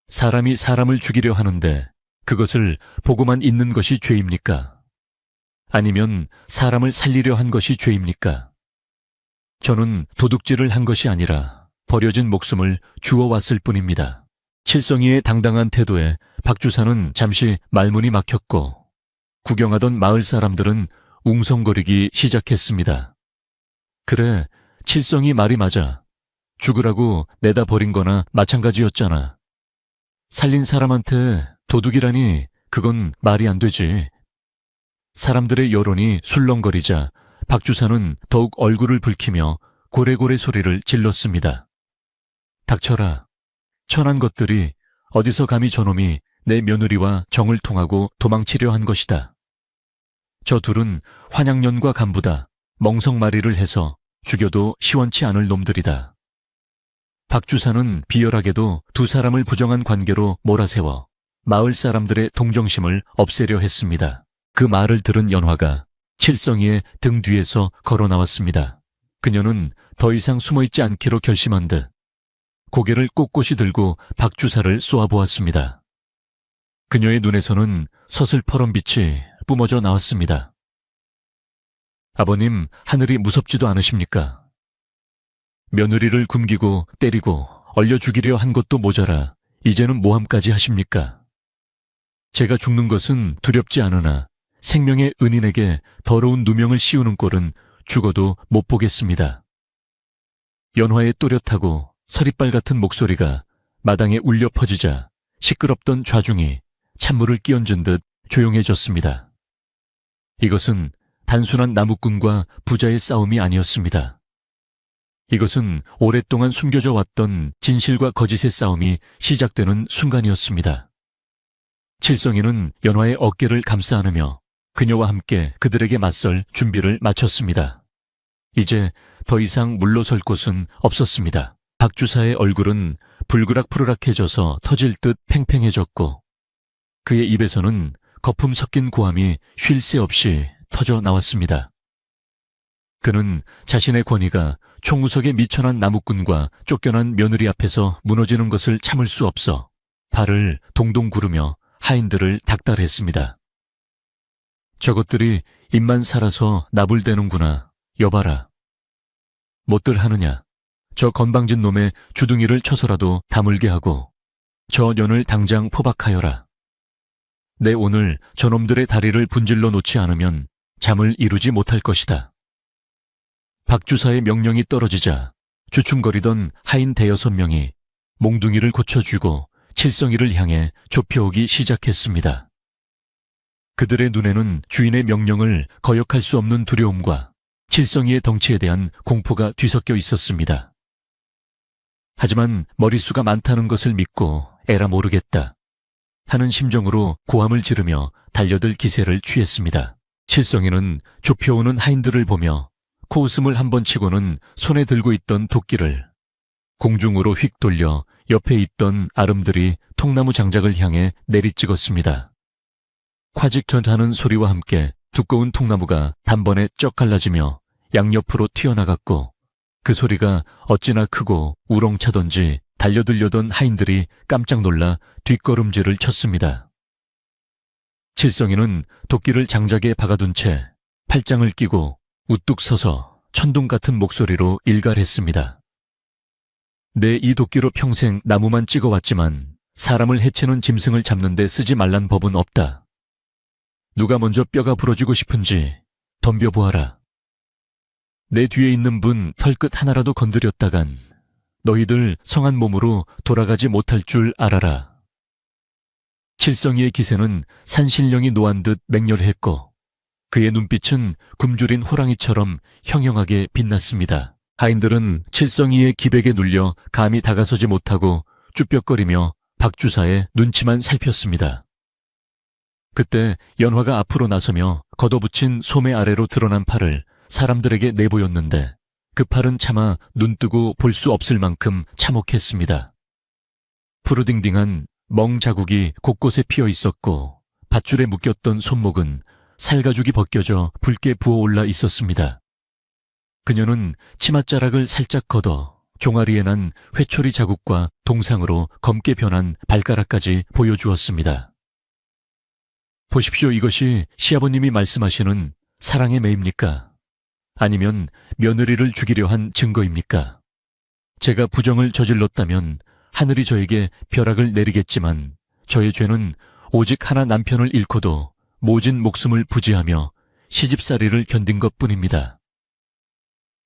사람이 사람을 죽이려 하는데 그것을 보고만 있는 것이 죄입니까? 아니면 사람을 살리려 한 것이 죄입니까? 저는 도둑질을 한 것이 아니라 버려진 목숨을 주워왔을 뿐입니다. 칠성이의 당당한 태도에 박주사는 잠시 말문이 막혔고 구경하던 마을 사람들은 웅성거리기 시작했습니다. 그래, 칠성이 말이 맞아. 죽으라고 내다 버린 거나 마찬가지였잖아. 살린 사람한테 도둑이라니 그건 말이 안 되지. 사람들의 여론이 술렁거리자 박주사는 더욱 얼굴을 붉히며 고래고래 소리를 질렀습니다. 닥쳐라. 천한 것들이 어디서 감히 저놈이 내 며느리와 정을 통하고 도망치려 한 것이다. 저 둘은 환양년과 간부다. 멍석마리를 해서 죽여도 시원치 않을 놈들이다. 박주사는 비열하게도 두 사람을 부정한 관계로 몰아세워 마을 사람들의 동정심을 없애려 했습니다. 그 말을 들은 연화가 칠성이의 등 뒤에서 걸어 나왔습니다. 그녀는 더 이상 숨어있지 않기로 결심한 듯 고개를 꼿꼿이 들고 박주사를 쏘아보았습니다. 그녀의 눈에서는 서슬퍼런 빛이 뿜어져 나왔습니다. 아버님, 하늘이 무섭지도 않으십니까? 며느리를 굶기고 때리고 얼려 죽이려 한 것도 모자라 이제는 모함까지 하십니까? 제가 죽는 것은 두렵지 않으나 생명의 은인에게 더러운 누명을 씌우는 꼴은 죽어도 못 보겠습니다. 연화의 또렷하고 서리빨 같은 목소리가 마당에 울려 퍼지자 시끄럽던 좌중이 찬물을 끼얹은 듯 조용해졌습니다. 이것은 단순한 나무꾼과 부자의 싸움이 아니었습니다. 이것은 오랫동안 숨겨져 왔던 진실과 거짓의 싸움이 시작되는 순간이었습니다. 칠성이는 연화의 어깨를 감싸 안으며 그녀와 함께 그들에게 맞설 준비를 마쳤습니다. 이제 더 이상 물러설 곳은 없었습니다. 박주사의 얼굴은 불그락푸르락해져서 터질 듯 팽팽해졌고 그의 입에서는 거품 섞인 고함이 쉴 새 없이 터져 나왔습니다. 그는 자신의 권위가 총구석에 미천한 나무꾼과 쫓겨난 며느리 앞에서 무너지는 것을 참을 수 없어 발을 동동 구르며 하인들을 닥달했습니다. 저것들이 입만 살아서 나불대는구나. 여봐라. 못들 하느냐. 저 건방진 놈의 주둥이를 쳐서라도 다물게 하고 저 년을 당장 포박하여라. 내 오늘 저놈들의 다리를 분질러 놓지 않으면 잠을 이루지 못할 것이다. 박주사의 명령이 떨어지자 주춤거리던 하인 5-6명이 몽둥이를 고쳐쥐고 칠성이를 향해 좁혀오기 시작했습니다. 그들의 눈에는 주인의 명령을 거역할 수 없는 두려움과 칠성이의 덩치에 대한 공포가 뒤섞여 있었습니다. 하지만 머릿수가 많다는 것을 믿고 에라 모르겠다 하는 심정으로 고함을 지르며 달려들 기세를 취했습니다. 칠성이는 좁혀오는 하인들을 보며 코웃음을 한번 치고는 손에 들고 있던 도끼를 공중으로 휙 돌려 옆에 있던 아름들이 통나무 장작을 향해 내리찍었습니다. 콰직하는 소리와 함께 두꺼운 통나무가 단번에 쩍 갈라지며 양옆으로 튀어나갔고 그 소리가 어찌나 크고 우렁차던지 달려들려던 하인들이 깜짝 놀라 뒷걸음질을 쳤습니다. 칠성이는 도끼를 장작에 박아둔 채 팔짱을 끼고 우뚝 서서 천둥 같은 목소리로 일갈했습니다. 내 이 도끼로 평생 나무만 찍어왔지만 사람을 해치는 짐승을 잡는 데 쓰지 말란 법은 없다. 누가 먼저 뼈가 부러지고 싶은지 덤벼보아라. 내 뒤에 있는 분 털끝 하나라도 건드렸다간 너희들 성한 몸으로 돌아가지 못할 줄 알아라. 칠성이의 기세는 산신령이 노한 듯 맹렬했고 그의 눈빛은 굶주린 호랑이처럼 형형하게 빛났습니다. 하인들은 칠성이의 기백에 눌려 감히 다가서지 못하고 쭈뼛거리며 박주사의 눈치만 살폈습니다. 그때 연화가 앞으로 나서며 걷어붙인 소매 아래로 드러난 팔을 사람들에게 내보였는데 그 팔은 차마 눈뜨고 볼 수 없을 만큼 참혹했습니다. 푸르딩딩한 멍 자국이 곳곳에 피어 있었고 밧줄에 묶였던 손목은 살가죽이 벗겨져 붉게 부어올라 있었습니다. 그녀는 치맛자락을 살짝 걷어 종아리에 난 회초리 자국과 동상으로 검게 변한 발가락까지 보여주었습니다. 보십시오, 이것이 시아버님이 말씀하시는 사랑의 매입니까? 아니면 며느리를 죽이려 한 증거입니까? 제가 부정을 저질렀다면 하늘이 저에게 벼락을 내리겠지만 저의 죄는 오직 하나 남편을 잃고도 모진 목숨을 부지하며 시집살이를 견딘 것뿐입니다.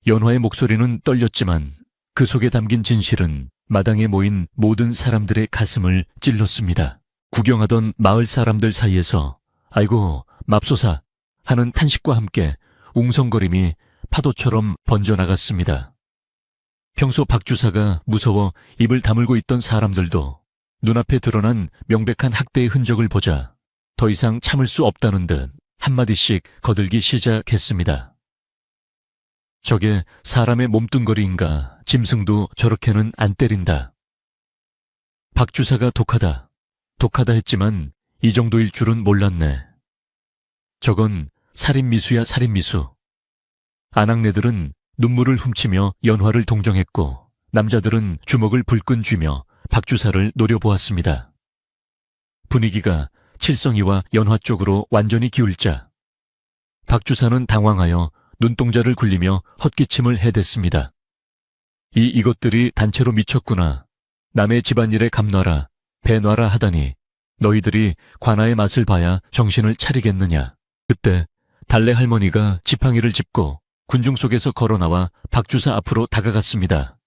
연화의 목소리는 떨렸지만 그 속에 담긴 진실은 마당에 모인 모든 사람들의 가슴을 찔렀습니다. 구경하던 마을 사람들 사이에서 아이고 맙소사 하는 탄식과 함께 웅성거림이 파도처럼 번져나갔습니다. 평소 박 주사가 무서워 입을 다물고 있던 사람들도 눈앞에 드러난 명백한 학대의 흔적을 보자 더 이상 참을 수 없다는 듯 한마디씩 거들기 시작했습니다. 저게 사람의 몸뚱거리인가, 짐승도 저렇게는 안 때린다. 박 주사가 독하다 했지만 이 정도일 줄은 몰랐네. 저건 살인미수야, 살인미수. 아낙네들은 눈물을 훔치며 연화를 동정했고 남자들은 주먹을 불끈 쥐며 박주사를 노려보았습니다. 분위기가 칠성이와 연화 쪽으로 완전히 기울자 박주사는 당황하여 눈동자를 굴리며 헛기침을 해댔습니다. 이것들이 단체로 미쳤구나. 남의 집안일에 감놔라, 배놔라 하다니 너희들이 관아의 맛을 봐야 정신을 차리겠느냐. 그때 달래 할머니가 지팡이를 짚고 군중 속에서 걸어나와 박주사 앞으로 다가갔습니다.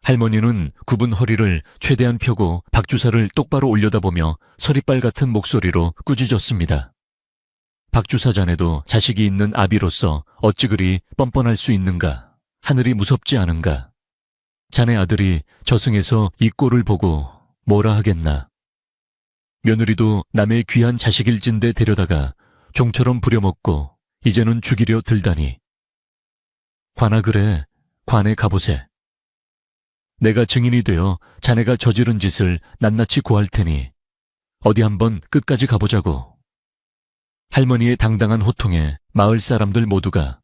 할머니는 굽은 허리를 최대한 펴고 박주사를 똑바로 올려다보며 서리빨 같은 목소리로 꾸짖었습니다. 박주사 자네도 자식이 있는 아비로서 어찌 그리 뻔뻔할 수 있는가. 하늘이 무섭지 않은가. 자네 아들이 저승에서 이 꼴을 보고 뭐라 하겠나. 며느리도 남의 귀한 자식일진데 데려다가 종처럼 부려먹고 이제는 죽이려 들다니. 관아 그래, 관에 가보세. 내가 증인이 되어 자네가 저지른 짓을 낱낱이 고할 테니 어디 한번 끝까지 가보자고. 할머니의 당당한 호통에 마을 사람들 모두가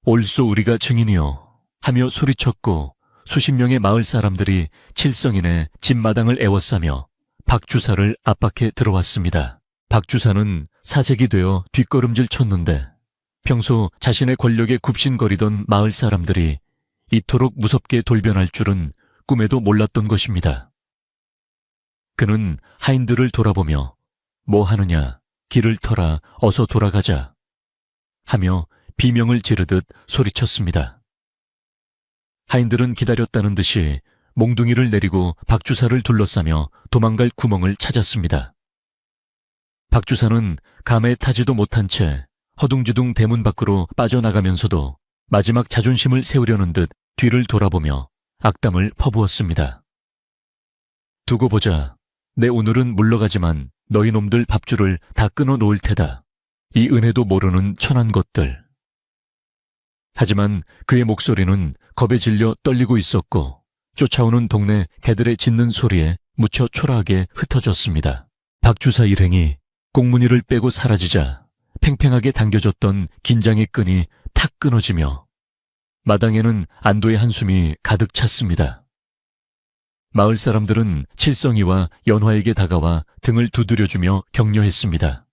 옳소 우리가 증인이요 하며 소리쳤고 수십 명의 마을 사람들이 칠성인의 집마당을 에워싸며 박주사를 압박해 들어왔습니다. 박주사는 사색이 되어 뒷걸음질 쳤는데 평소 자신의 권력에 굽신거리던 마을 사람들이 이토록 무섭게 돌변할 줄은 꿈에도 몰랐던 것입니다. 그는 하인들을 돌아보며 뭐 하느냐, 길을 터라, 어서 돌아가자 하며 비명을 지르듯 소리쳤습니다. 하인들은 기다렸다는 듯이 몽둥이를 내리고 박주사를 둘러싸며 도망갈 구멍을 찾았습니다. 박주사는 감에 타지도 못한 채 허둥지둥 대문 밖으로 빠져나가면서도 마지막 자존심을 세우려는 듯 뒤를 돌아보며 악담을 퍼부었습니다. 두고 보자. 내 오늘은 물러가지만 너희 놈들 밥줄을 다 끊어 놓을 테다. 이 은혜도 모르는 천한 것들. 하지만 그의 목소리는 겁에 질려 떨리고 있었고 쫓아오는 동네 개들의 짖는 소리에 무쳐 초라하게 흩어졌습니다. 박주사 일행이 꽁무니를 빼고 사라지자 팽팽하게 당겨졌던 긴장의 끈이 탁 끊어지며 마당에는 안도의 한숨이 가득 찼습니다. 마을 사람들은 칠성이와 연화에게 다가와 등을 두드려주며 격려했습니다.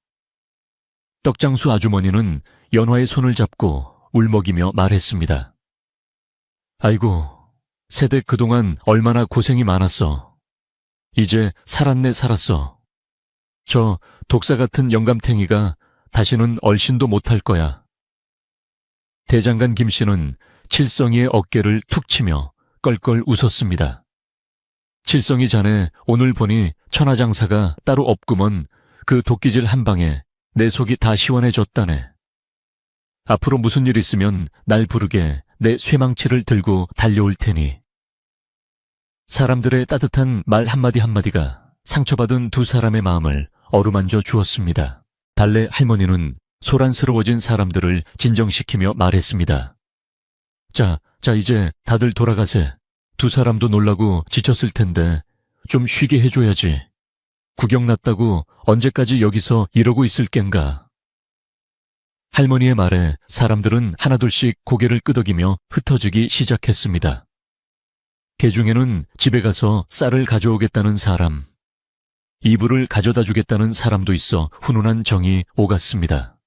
떡장수 아주머니는 연화의 손을 잡고 울먹이며 말했습니다. 아이고, 세대 그동안 얼마나 고생이 많았어. 이제 살았네 살았어. 저 독사 같은 영감탱이가 다시는 얼씬도 못할 거야. 대장간 김씨는 칠성이의 어깨를 툭 치며 껄껄 웃었습니다. 칠성이 자네 오늘 보니 천하장사가 따로 없구먼. 그 도끼질 한 방에 내 속이 다 시원해졌다네. 앞으로 무슨 일 있으면 날 부르게 내 쇠망치를 들고 달려올 테니. 사람들의 따뜻한 말 한마디 한마디가 상처받은 두 사람의 마음을 어루만져 주었습니다. 달래 할머니는 소란스러워진 사람들을 진정시키며 말했습니다. 자, 이제 다들 돌아가세. 두 사람도 놀라고 지쳤을 텐데 좀 쉬게 해줘야지. 구경 났다고 언제까지 여기서 이러고 있을 겐가. 할머니의 말에 사람들은 하나둘씩 고개를 끄덕이며 흩어지기 시작했습니다. 개 중에는 집에 가서 쌀을 가져오겠다는 사람, 이불을 가져다 주겠다는 사람도 있어 훈훈한 정이 오갔습니다.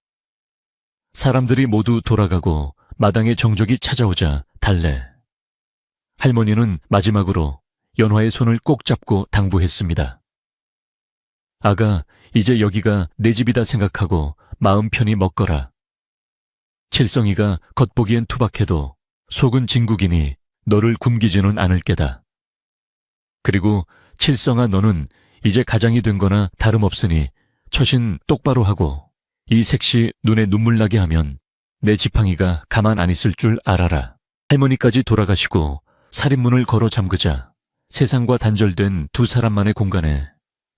사람들이 모두 돌아가고 마당에 정적이 찾아오자 달래 할머니는 마지막으로 연화의 손을 꼭 잡고 당부했습니다. 아가, 이제 여기가 내 집이다 생각하고 마음 편히 먹거라. 칠성이가 겉보기엔 투박해도 속은 진국이니 너를 굶기지는 않을 게다. 그리고 칠성아, 너는 이제 가장이 된 거나 다름없으니 처신 똑바로 하고 이 색시 눈에 눈물 나게 하면 내 지팡이가 가만 안 있을 줄 알아라. 할머니까지 돌아가시고 살인문을 걸어 잠그자 세상과 단절된 두 사람만의 공간에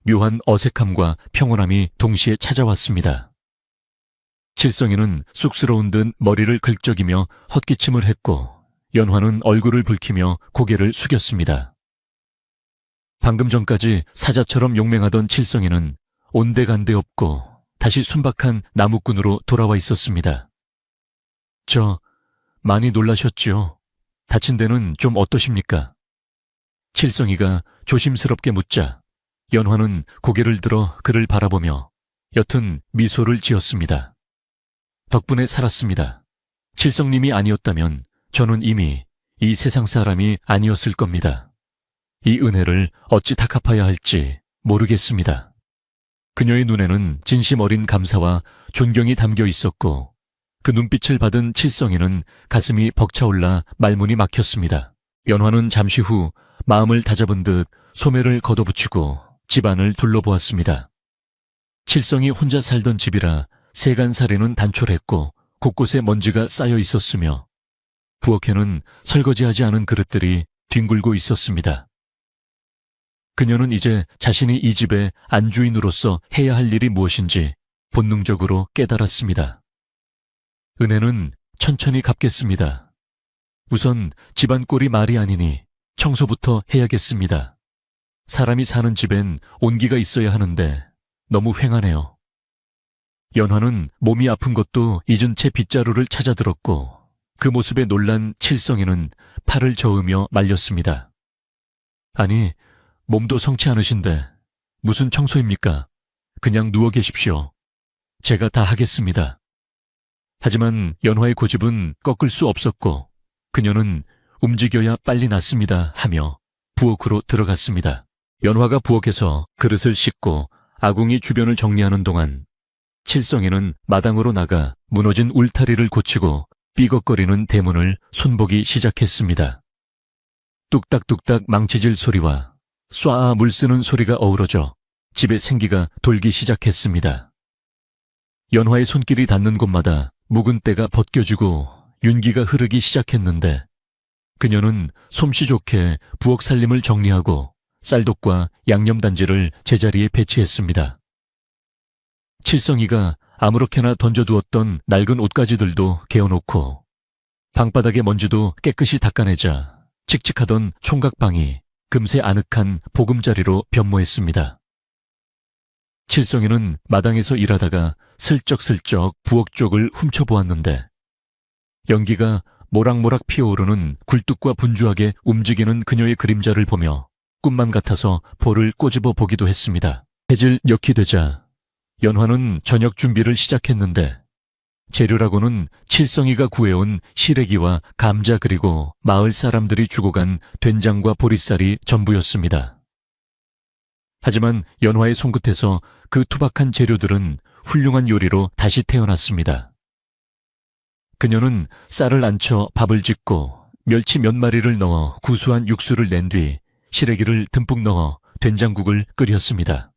묘한 어색함과 평온함이 동시에 찾아왔습니다. 칠성이는 쑥스러운 듯 머리를 긁적이며 헛기침을 했고 연화는 얼굴을 붉히며 고개를 숙였습니다. 방금 전까지 사자처럼 용맹하던 칠성이는 온데간데 없고 다시 순박한 나무꾼으로 돌아와 있었습니다. 많이 놀라셨죠? 다친 데는 좀 어떠십니까? 칠성이가 조심스럽게 묻자 연화는 고개를 들어 그를 바라보며 옅은 미소를 지었습니다. 덕분에 살았습니다. 칠성님이 아니었다면 저는 이미 이 세상 사람이 아니었을 겁니다. 이 은혜를 어찌 다 갚아야 할지 모르겠습니다. 그녀의 눈에는 진심 어린 감사와 존경이 담겨 있었고 그 눈빛을 받은 칠성이는 가슴이 벅차올라 말문이 막혔습니다. 연화는 잠시 후 마음을 다잡은 듯 소매를 걷어붙이고 집안을 둘러보았습니다. 칠성이 혼자 살던 집이라 세간살이는 단촐했고 곳곳에 먼지가 쌓여 있었으며 부엌에는 설거지하지 않은 그릇들이 뒹굴고 있었습니다. 그녀는 이제 자신이 이 집의 안주인으로서 해야 할 일이 무엇인지 본능적으로 깨달았습니다. 은혜는 천천히 갚겠습니다. 우선 집안 꼴이 말이 아니니 청소부터 해야겠습니다. 사람이 사는 집엔 온기가 있어야 하는데 너무 휑하네요. 연화는 몸이 아픈 것도 잊은 채 빗자루를 찾아들었고 그 모습에 놀란 칠성이는 팔을 저으며 말렸습니다. 아니, 몸도 성치 않으신데 무슨 청소입니까? 그냥 누워 계십시오. 제가 다 하겠습니다. 하지만 연화의 고집은 꺾을 수 없었고 그녀는 움직여야 빨리 낫습니다 하며 부엌으로 들어갔습니다. 연화가 부엌에서 그릇을 씻고 아궁이 주변을 정리하는 동안 칠성이는 마당으로 나가 무너진 울타리를 고치고 삐걱거리는 대문을 손보기 시작했습니다. 뚝딱뚝딱 망치질 소리와 쏴아 물 쓰는 소리가 어우러져 집에 생기가 돌기 시작했습니다. 연화의 손길이 닿는 곳마다 묵은 때가 벗겨지고 윤기가 흐르기 시작했는데 그녀는 솜씨 좋게 부엌 살림을 정리하고 쌀독과 양념단지를 제자리에 배치했습니다. 칠성이가 아무렇게나 던져두었던 낡은 옷가지들도 개어놓고 방바닥의 먼지도 깨끗이 닦아내자 칙칙하던 총각방이 금세 아늑한 보금자리로 변모했습니다. 칠성이는 마당에서 일하다가 슬쩍슬쩍 부엌 쪽을 훔쳐보았는데 연기가 모락모락 피어오르는 굴뚝과 분주하게 움직이는 그녀의 그림자를 보며 꿈만 같아서 볼을 꼬집어 보기도 했습니다. 해질 녘이 되자 연화는 저녁 준비를 시작했는데 재료라고는 칠성이가 구해온 시래기와 감자 그리고 마을 사람들이 주고 간 된장과 보리쌀이 전부였습니다. 하지만 연화의 손끝에서 그 투박한 재료들은 훌륭한 요리로 다시 태어났습니다. 그녀는 쌀을 안쳐 밥을 짓고 멸치 몇 마리를 넣어 구수한 육수를 낸 뒤 시래기를 듬뿍 넣어 된장국을 끓였습니다.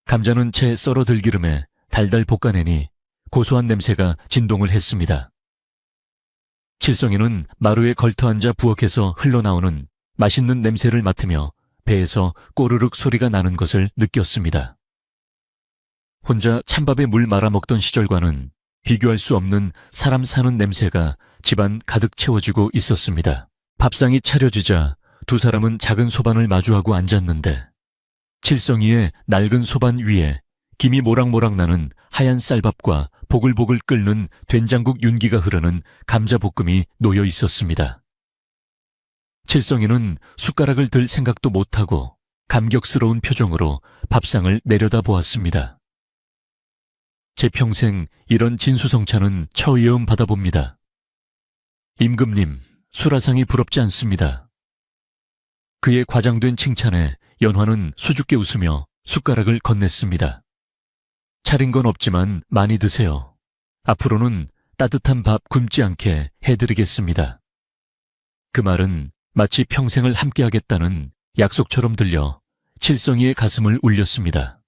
감자는 채 썰어 들기름에 달달 볶아내니 고소한 냄새가 진동을 했습니다. 칠성이는 마루에 걸터앉아 부엌에서 흘러나오는 맛있는 냄새를 맡으며 배에서 꼬르륵 소리가 나는 것을 느꼈습니다. 혼자 찬밥에 물 말아 먹던 시절과는 비교할 수 없는 사람 사는 냄새가 집안 가득 채워지고 있었습니다. 밥상이 차려지자 두 사람은 작은 소반을 마주하고 앉았는데 칠성이의 낡은 소반 위에 김이 모락모락 나는 하얀 쌀밥과 보글보글 끓는 된장국 윤기가 흐르는 감자볶음이 놓여 있었습니다. 칠성이는 숟가락을 들 생각도 못하고 감격스러운 표정으로 밥상을 내려다보았습니다. 제 평생 이런 진수성찬은 처음 받아봅니다. 임금님, 수라상이 부럽지 않습니다. 그의 과장된 칭찬에 연화는 수줍게 웃으며 숟가락을 건넸습니다. 차린 건 없지만 많이 드세요. 앞으로는 따뜻한 밥 굶지 않게 해드리겠습니다. 그 말은 마치 평생을 함께하겠다는 약속처럼 들려 칠성이의 가슴을 울렸습니다.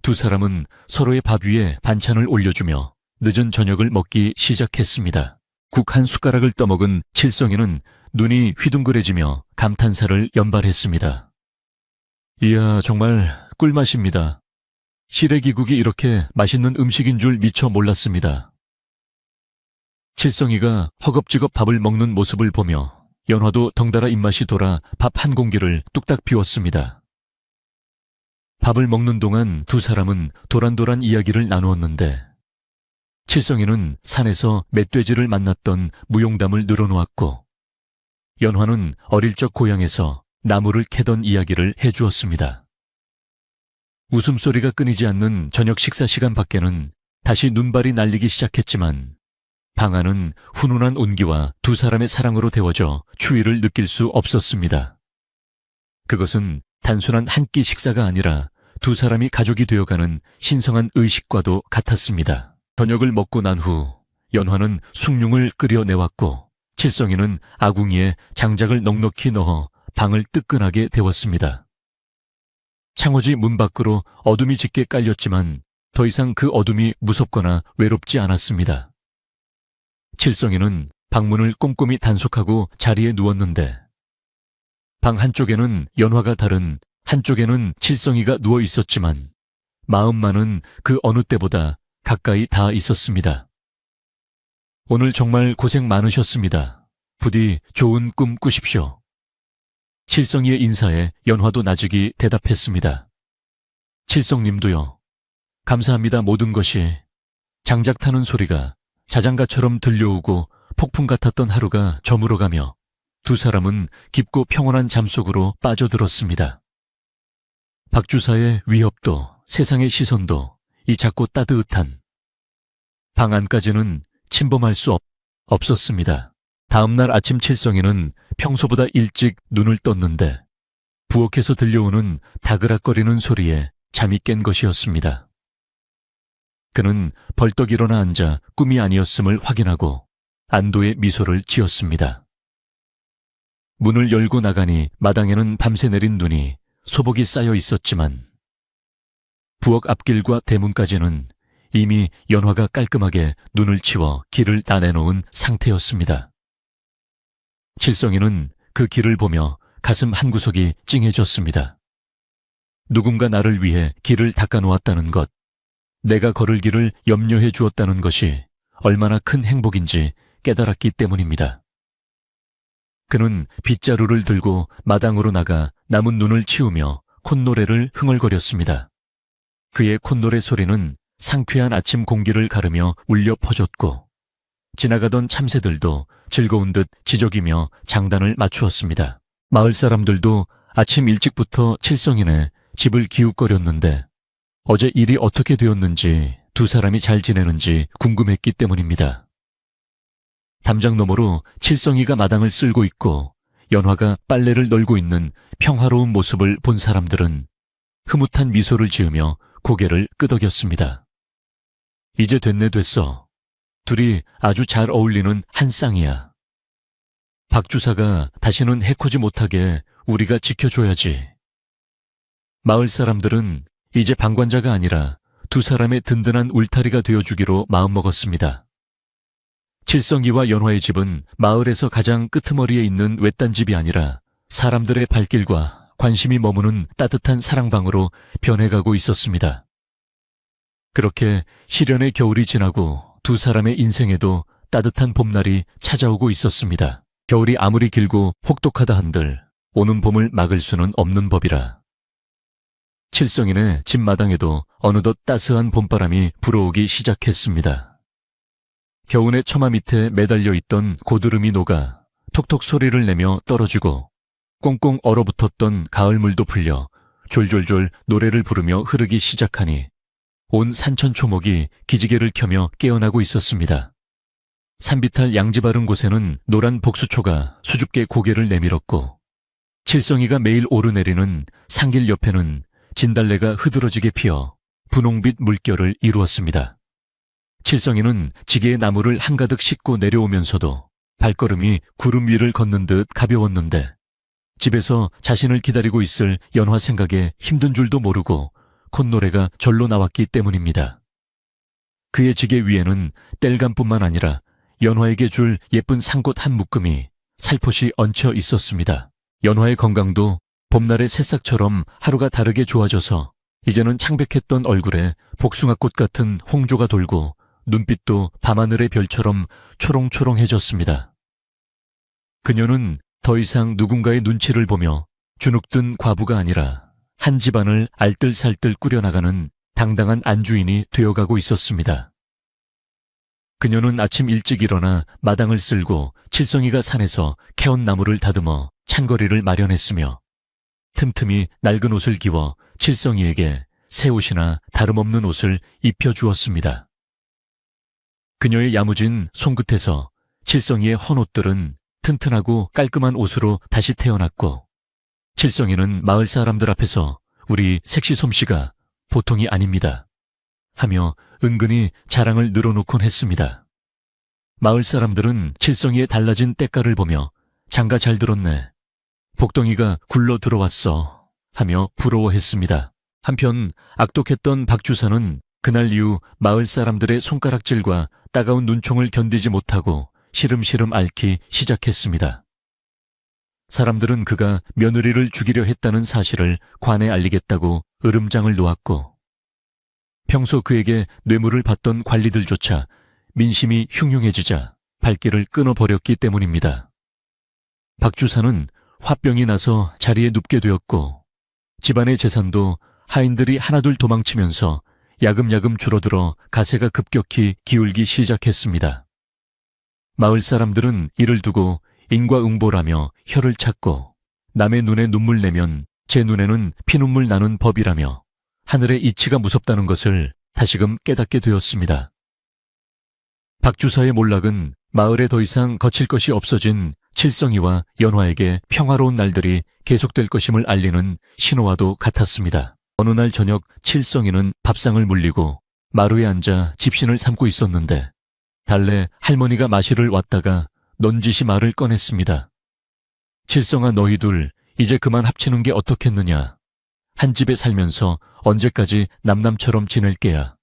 두 사람은 서로의 밥 위에 반찬을 올려주며 늦은 저녁을 먹기 시작했습니다. 국 한 숟가락을 떠먹은 칠성이는 눈이 휘둥그레지며 감탄사를 연발했습니다. 이야, 정말 꿀맛입니다. 시래기국이 이렇게 맛있는 음식인 줄 미처 몰랐습니다. 칠성이가 허겁지겁 밥을 먹는 모습을 보며 연화도 덩달아 입맛이 돌아 밥 한 공기를 뚝딱 비웠습니다. 밥을 먹는 동안 두 사람은 도란도란 이야기를 나누었는데 칠성이는 산에서 멧돼지를 만났던 무용담을 늘어놓았고 연화는 어릴 적 고향에서 나무를 캐던 이야기를 해주었습니다. 웃음소리가 끊이지 않는 저녁 식사 시간 밖에는 다시 눈발이 날리기 시작했지만 방 안은 훈훈한 온기와 두 사람의 사랑으로 데워져 추위를 느낄 수 없었습니다. 그것은 단순한 한 끼 식사가 아니라 두 사람이 가족이 되어가는 신성한 의식과도 같았습니다. 저녁을 먹고 난 후 연화는 숭늉을 끓여내왔고 칠성이는 아궁이에 장작을 넉넉히 넣어 방을 뜨끈하게 데웠습니다. 창호지 문 밖으로 어둠이 짙게 깔렸지만 더 이상 그 어둠이 무섭거나 외롭지 않았습니다. 칠성이는 방문을 꼼꼼히 단속하고 자리에 누웠는데 방 한쪽에는 연화가 다른 한쪽에는 칠성이가 누워 있었지만 마음만은 그 어느 때보다 가까이 닿아 있었습니다. 오늘 정말 고생 많으셨습니다. 부디 좋은 꿈 꾸십시오. 칠성이의 인사에 연화도 나직이 대답했습니다. 칠성님도요. 감사합니다. 모든 것이. 장작 타는 소리가 자장가처럼 들려오고 폭풍 같았던 하루가 저물어가며 두 사람은 깊고 평온한 잠 속으로 빠져들었습니다. 박주사의 위협도 세상의 시선도 이 작고 따뜻한 방 안까지는 침범할 수 없었습니다. 다음날 아침 칠성이는 평소보다 일찍 눈을 떴는데 부엌에서 들려오는 다그락거리는 소리에 잠이 깬 것이었습니다. 그는 벌떡 일어나 앉아 꿈이 아니었음을 확인하고 안도의 미소를 지었습니다. 문을 열고 나가니 마당에는 밤새 내린 눈이 소복이 쌓여 있었지만 부엌 앞길과 대문까지는 이미 연화가 깔끔하게 눈을 치워 길을 다 내놓은 상태였습니다. 칠성이는 그 길을 보며 가슴 한구석이 찡해졌습니다. 누군가 나를 위해 길을 닦아놓았다는 것, 내가 걸을 길을 염려해 주었다는 것이 얼마나 큰 행복인지 깨달았기 때문입니다. 그는 빗자루를 들고 마당으로 나가 남은 눈을 치우며 콧노래를 흥얼거렸습니다. 그의 콧노래 소리는 상쾌한 아침 공기를 가르며 울려 퍼졌고 지나가던 참새들도 즐거운 듯 지저귀며 장단을 맞추었습니다. 마을 사람들도 아침 일찍부터 칠성이네 집을 기웃거렸는데 어제 일이 어떻게 되었는지 두 사람이 잘 지내는지 궁금했기 때문입니다. 담장 너머로 칠성이가 마당을 쓸고 있고 연화가 빨래를 널고 있는 평화로운 모습을 본 사람들은 흐뭇한 미소를 지으며 고개를 끄덕였습니다. 이제 됐네 됐어. 둘이 아주 잘 어울리는 한 쌍이야. 박주사가 다시는 해코지 못하게 우리가 지켜줘야지. 마을 사람들은 이제 방관자가 아니라 두 사람의 든든한 울타리가 되어주기로 마음먹었습니다. 칠성이와 연화의 집은 마을에서 가장 끄트머리에 있는 외딴 집이 아니라 사람들의 발길과 관심이 머무는 따뜻한 사랑방으로 변해가고 있었습니다. 그렇게 시련의 겨울이 지나고 두 사람의 인생에도 따뜻한 봄날이 찾아오고 있었습니다. 겨울이 아무리 길고 혹독하다 한들 오는 봄을 막을 수는 없는 법이라. 칠성이네 집 마당에도 어느덧 따스한 봄바람이 불어오기 시작했습니다. 겨우내 처마 밑에 매달려 있던 고드름이 녹아 톡톡 소리를 내며 떨어지고 꽁꽁 얼어붙었던 가을물도 풀려 졸졸졸 노래를 부르며 흐르기 시작하니 온 산천초목이 기지개를 켜며 깨어나고 있었습니다. 산비탈 양지 바른 곳에는 노란 복수초가 수줍게 고개를 내밀었고 칠성이가 매일 오르내리는 산길 옆에는 진달래가 흐드러지게 피어 분홍빛 물결을 이루었습니다. 칠성이는 지게의 나무를 한가득 싣고 내려오면서도 발걸음이 구름 위를 걷는 듯 가벼웠는데 집에서 자신을 기다리고 있을 연화 생각에 힘든 줄도 모르고 콧노래가 절로 나왔기 때문입니다. 그의 지게 위에는 땔감뿐만 아니라 연화에게 줄 예쁜 상곶 한 묶음이 살포시 얹혀 있었습니다. 연화의 건강도 봄날의 새싹처럼 하루가 다르게 좋아져서 이제는 창백했던 얼굴에 복숭아꽃 같은 홍조가 돌고 눈빛도 밤하늘의 별처럼 초롱초롱해졌습니다. 그녀는 더 이상 누군가의 눈치를 보며 주눅든 과부가 아니라 한 집안을 알뜰살뜰 꾸려나가는 당당한 안주인이 되어가고 있었습니다. 그녀는 아침 일찍 일어나 마당을 쓸고 칠성이가 산에서 캐온 나무를 다듬어 찬거리를 마련했으며 틈틈이 낡은 옷을 기워 칠성이에게 새 옷이나 다름없는 옷을 입혀주었습니다. 그녀의 야무진 손끝에서 칠성이의 헌옷들은 튼튼하고 깔끔한 옷으로 다시 태어났고 칠성이는 마을 사람들 앞에서 우리 색시 솜씨가 보통이 아닙니다 하며 은근히 자랑을 늘어놓곤 했습니다. 마을 사람들은 칠성이의 달라진 때깔을 보며 장가 잘 들었네, 복덩이가 굴러 들어왔어 하며 부러워했습니다. 한편 악독했던 박주사는 그날 이후 마을 사람들의 손가락질과 따가운 눈총을 견디지 못하고 시름시름 앓기 시작했습니다. 사람들은 그가 며느리를 죽이려 했다는 사실을 관에 알리겠다고 으름장을 놓았고 평소 그에게 뇌물을 받던 관리들조차 민심이 흉흉해지자 발길을 끊어버렸기 때문입니다. 박주사는 화병이 나서 자리에 눕게 되었고 집안의 재산도 하인들이 하나둘 도망치면서 야금야금 줄어들어 가세가 급격히 기울기 시작했습니다. 마을 사람들은 이를 두고 인과응보라며 혀를 찾고 남의 눈에 눈물 내면 제 눈에는 피눈물 나는 법이라며 하늘의 이치가 무섭다는 것을 다시금 깨닫게 되었습니다. 박주사의 몰락은 마을에 더 이상 거칠 것이 없어진 칠성이와 연화에게 평화로운 날들이 계속될 것임을 알리는 신호와도 같았습니다. 어느 날 저녁 칠성이는 밥상을 물리고 마루에 앉아 집신을 삼고 있었는데 달래 할머니가 마시를 왔다가 넌지시 말을 꺼냈습니다. 칠성아, 너희둘 이제 그만 합치는 게 어떻겠느냐. 한 집에 살면서 언제까지 남남처럼 지낼 게야.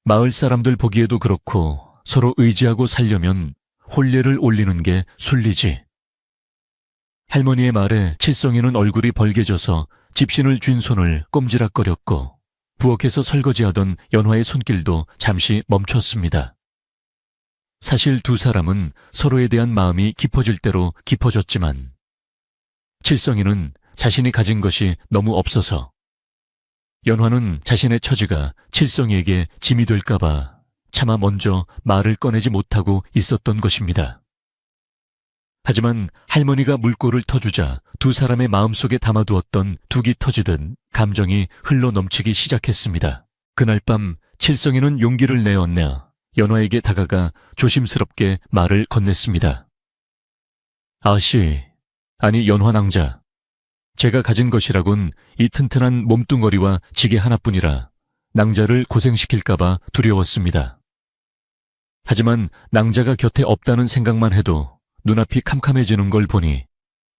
마을 사람들 보기에도 그렇고 서로 의지하고 살려면 혼례를 올리는 게 순리지. 할머니의 말에 칠성이는 얼굴이 벌개져서 집신을 쥔 손을 꼼지락거렸고 부엌에서 설거지하던 연화의 손길도 잠시 멈췄습니다. 사실 두 사람은 서로에 대한 마음이 깊어질 대로 깊어졌지만 칠성이는 자신이 가진 것이 너무 없어서, 연화는 자신의 처지가 칠성이에게 짐이 될까봐 차마 먼저 말을 꺼내지 못하고 있었던 것입니다. 하지만 할머니가 물꼬를 터주자 두 사람의 마음속에 담아두었던 둑이 터지듯 감정이 흘러넘치기 시작했습니다. 그날 밤 칠성이는 용기를 내었냐 연화에게 다가가 조심스럽게 말을 건넸습니다. 아씨, 아니 연화 낭자, 제가 가진 것이라곤 이 튼튼한 몸뚱어리와 지게 하나뿐이라 낭자를 고생시킬까봐 두려웠습니다. 하지만 낭자가 곁에 없다는 생각만 해도 눈앞이 캄캄해지는 걸 보니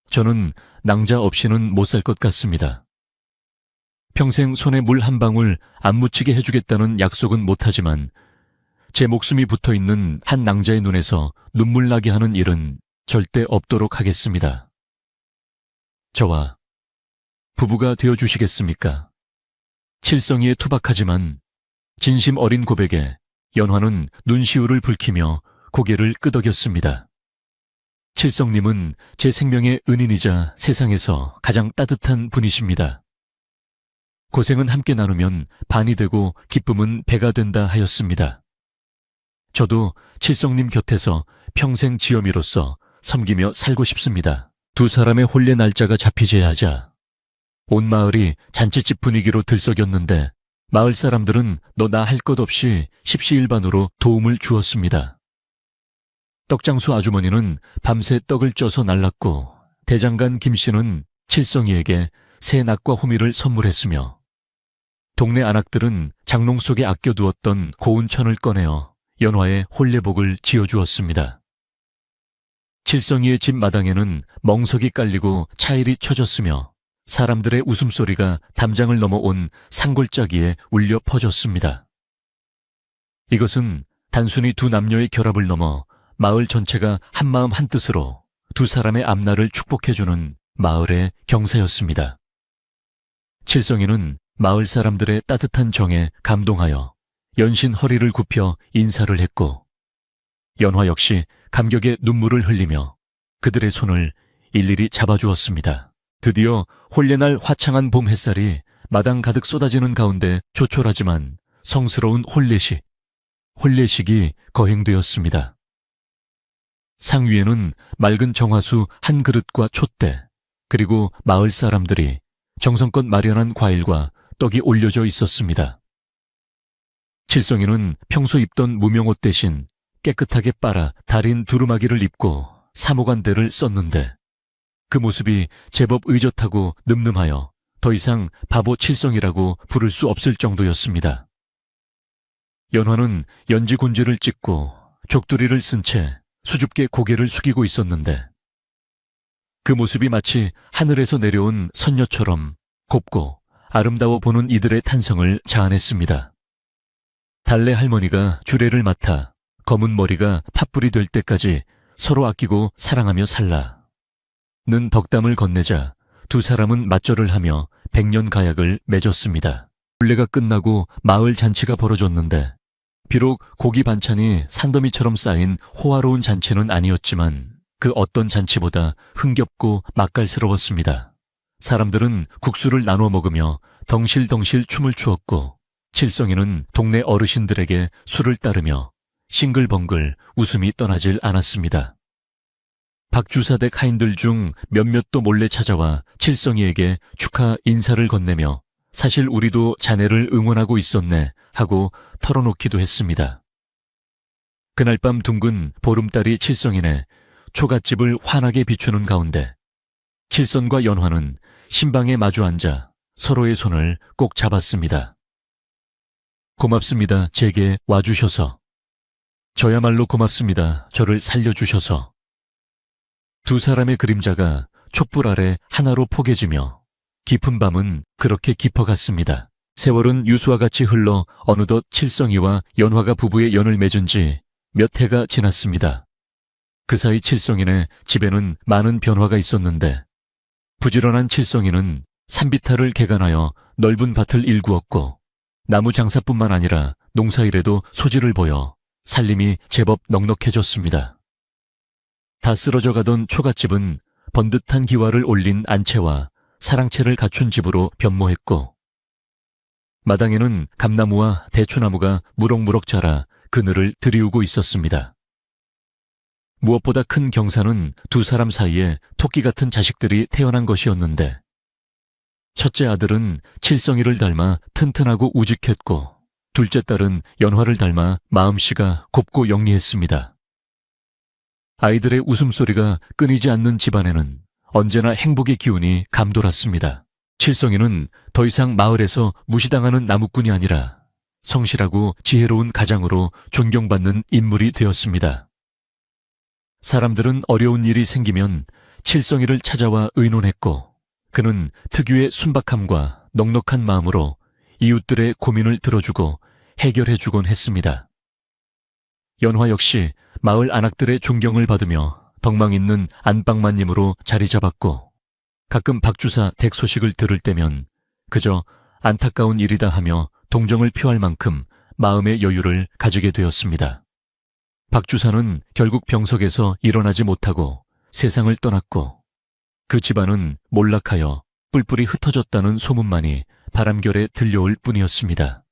저는 낭자 없이는 못 살 것 같습니다. 평생 손에 물 한 방울 안 묻히게 해주겠다는 약속은 못하지만 제 목숨이 붙어있는 한 낭자의 눈에서 눈물 나게 하는 일은 절대 없도록 하겠습니다. 저와 부부가 되어주시겠습니까? 칠성이에 투박하지만 진심 어린 고백에 연화는 눈시울을 붉히며 고개를 끄덕였습니다. 칠성님은 제 생명의 은인이자 세상에서 가장 따뜻한 분이십니다. 고생은 함께 나누면 반이 되고 기쁨은 배가 된다 하였습니다. 저도 칠성님 곁에서 평생 지엄이로서 섬기며 살고 싶습니다. 두 사람의 혼례 날짜가 잡히져야 하자 온 마을이 잔치집 분위기로 들썩였는데 마을 사람들은 너나 할 것 없이 십시일반으로 도움을 주었습니다. 떡장수 아주머니는 밤새 떡을 쪄서 날랐고 대장간 김씨는 칠성이에게 새 낙과 호미를 선물했으며 동네 안악들은 장롱 속에 아껴두었던 고운 천을 꺼내어 연화의 혼례복을 지어주었습니다. 칠성이의 집 마당에는 멍석이 깔리고 차일이 쳐졌으며 사람들의 웃음소리가 담장을 넘어온 산골짜기에 울려 퍼졌습니다. 이것은 단순히 두 남녀의 결합을 넘어 마을 전체가 한마음 한뜻으로 두 사람의 앞날을 축복해주는 마을의 경사였습니다. 칠성이는 마을 사람들의 따뜻한 정에 감동하여 연신 허리를 굽혀 인사를 했고 연화 역시 감격의 눈물을 흘리며 그들의 손을 일일이 잡아주었습니다. 드디어 혼례날 화창한 봄 햇살이 마당 가득 쏟아지는 가운데 조촐하지만 성스러운 혼례식이 거행되었습니다. 상 위에는 맑은 정화수 한 그릇과 촛대, 그리고 마을 사람들이 정성껏 마련한 과일과 떡이 올려져 있었습니다. 칠성이는 평소 입던 무명옷 대신 깨끗하게 빨아 달인 두루마기를 입고 사모간대를 썼는데 그 모습이 제법 의젓하고 늠름하여 더 이상 바보 칠성이라고 부를 수 없을 정도였습니다. 연화는 연지곤지를 찍고 족두리를 쓴 채 수줍게 고개를 숙이고 있었는데 그 모습이 마치 하늘에서 내려온 선녀처럼 곱고 아름다워 보는 이들의 탄성을 자아냈습니다. 달래 할머니가 주례를 맡아 검은 머리가 팥불이 될 때까지 서로 아끼고 사랑하며 살라 는 덕담을 건네자 두 사람은 맞절을 하며 백년 가약을 맺었습니다. 혼례가 끝나고 마을 잔치가 벌어졌는데 비록 고기 반찬이 산더미처럼 쌓인 호화로운 잔치는 아니었지만 그 어떤 잔치보다 흥겹고 맛깔스러웠습니다. 사람들은 국수를 나눠 먹으며 덩실덩실 춤을 추었고 칠성이는 동네 어르신들에게 술을 따르며 싱글벙글 웃음이 떠나질 않았습니다. 박주사댁 하인들 중 몇몇도 몰래 찾아와 칠성이에게 축하 인사를 건네며 사실 우리도 자네를 응원하고 있었네 하고 털어놓기도 했습니다. 그날 밤 둥근 보름달이 칠성이네 초갓집을 환하게 비추는 가운데 칠성과 연화는 신방에 마주 앉아 서로의 손을 꼭 잡았습니다. 고맙습니다. 제게 와주셔서. 저야말로 고맙습니다. 저를 살려주셔서. 두 사람의 그림자가 촛불 아래 하나로 포개지며 깊은 밤은 그렇게 깊어갔습니다. 세월은 유수와 같이 흘러 어느덧 칠성이와 연화가 부부의 연을 맺은 지 몇 해가 지났습니다. 그 사이 칠성이네 집에는 많은 변화가 있었는데 부지런한 칠성이는 산비탈을 개간하여 넓은 밭을 일구었고 나무 장사뿐만 아니라 농사일에도 소질을 보여 살림이 제법 넉넉해졌습니다. 다 쓰러져 가던 초갓집은 번듯한 기와를 올린 안채와 사랑채를 갖춘 집으로 변모했고 마당에는 감나무와 대추나무가 무럭무럭 자라 그늘을 들이우고 있었습니다. 무엇보다 큰 경사는 두 사람 사이에 토끼 같은 자식들이 태어난 것이었는데 첫째 아들은 칠성이를 닮아 튼튼하고 우직했고 둘째 딸은 연화를 닮아 마음씨가 곱고 영리했습니다. 아이들의 웃음소리가 끊이지 않는 집안에는 언제나 행복의 기운이 감돌았습니다. 칠성이는 더 이상 마을에서 무시당하는 나무꾼이 아니라 성실하고 지혜로운 가장으로 존경받는 인물이 되었습니다. 사람들은 어려운 일이 생기면 칠성이를 찾아와 의논했고 그는 특유의 순박함과 넉넉한 마음으로 이웃들의 고민을 들어주고 해결해주곤 했습니다. 연화 역시 마을 안악들의 존경을 받으며 덕망 있는 안방마님으로 자리 잡았고 가끔 박주사 댁 소식을 들을 때면 그저 안타까운 일이다 하며 동정을 표할 만큼 마음의 여유를 가지게 되었습니다. 박 주사는 결국 병석에서 일어나지 못하고 세상을 떠났고 그 집안은 몰락하여 뿔뿔이 흩어졌다는 소문만이 바람결에 들려올 뿐이었습니다.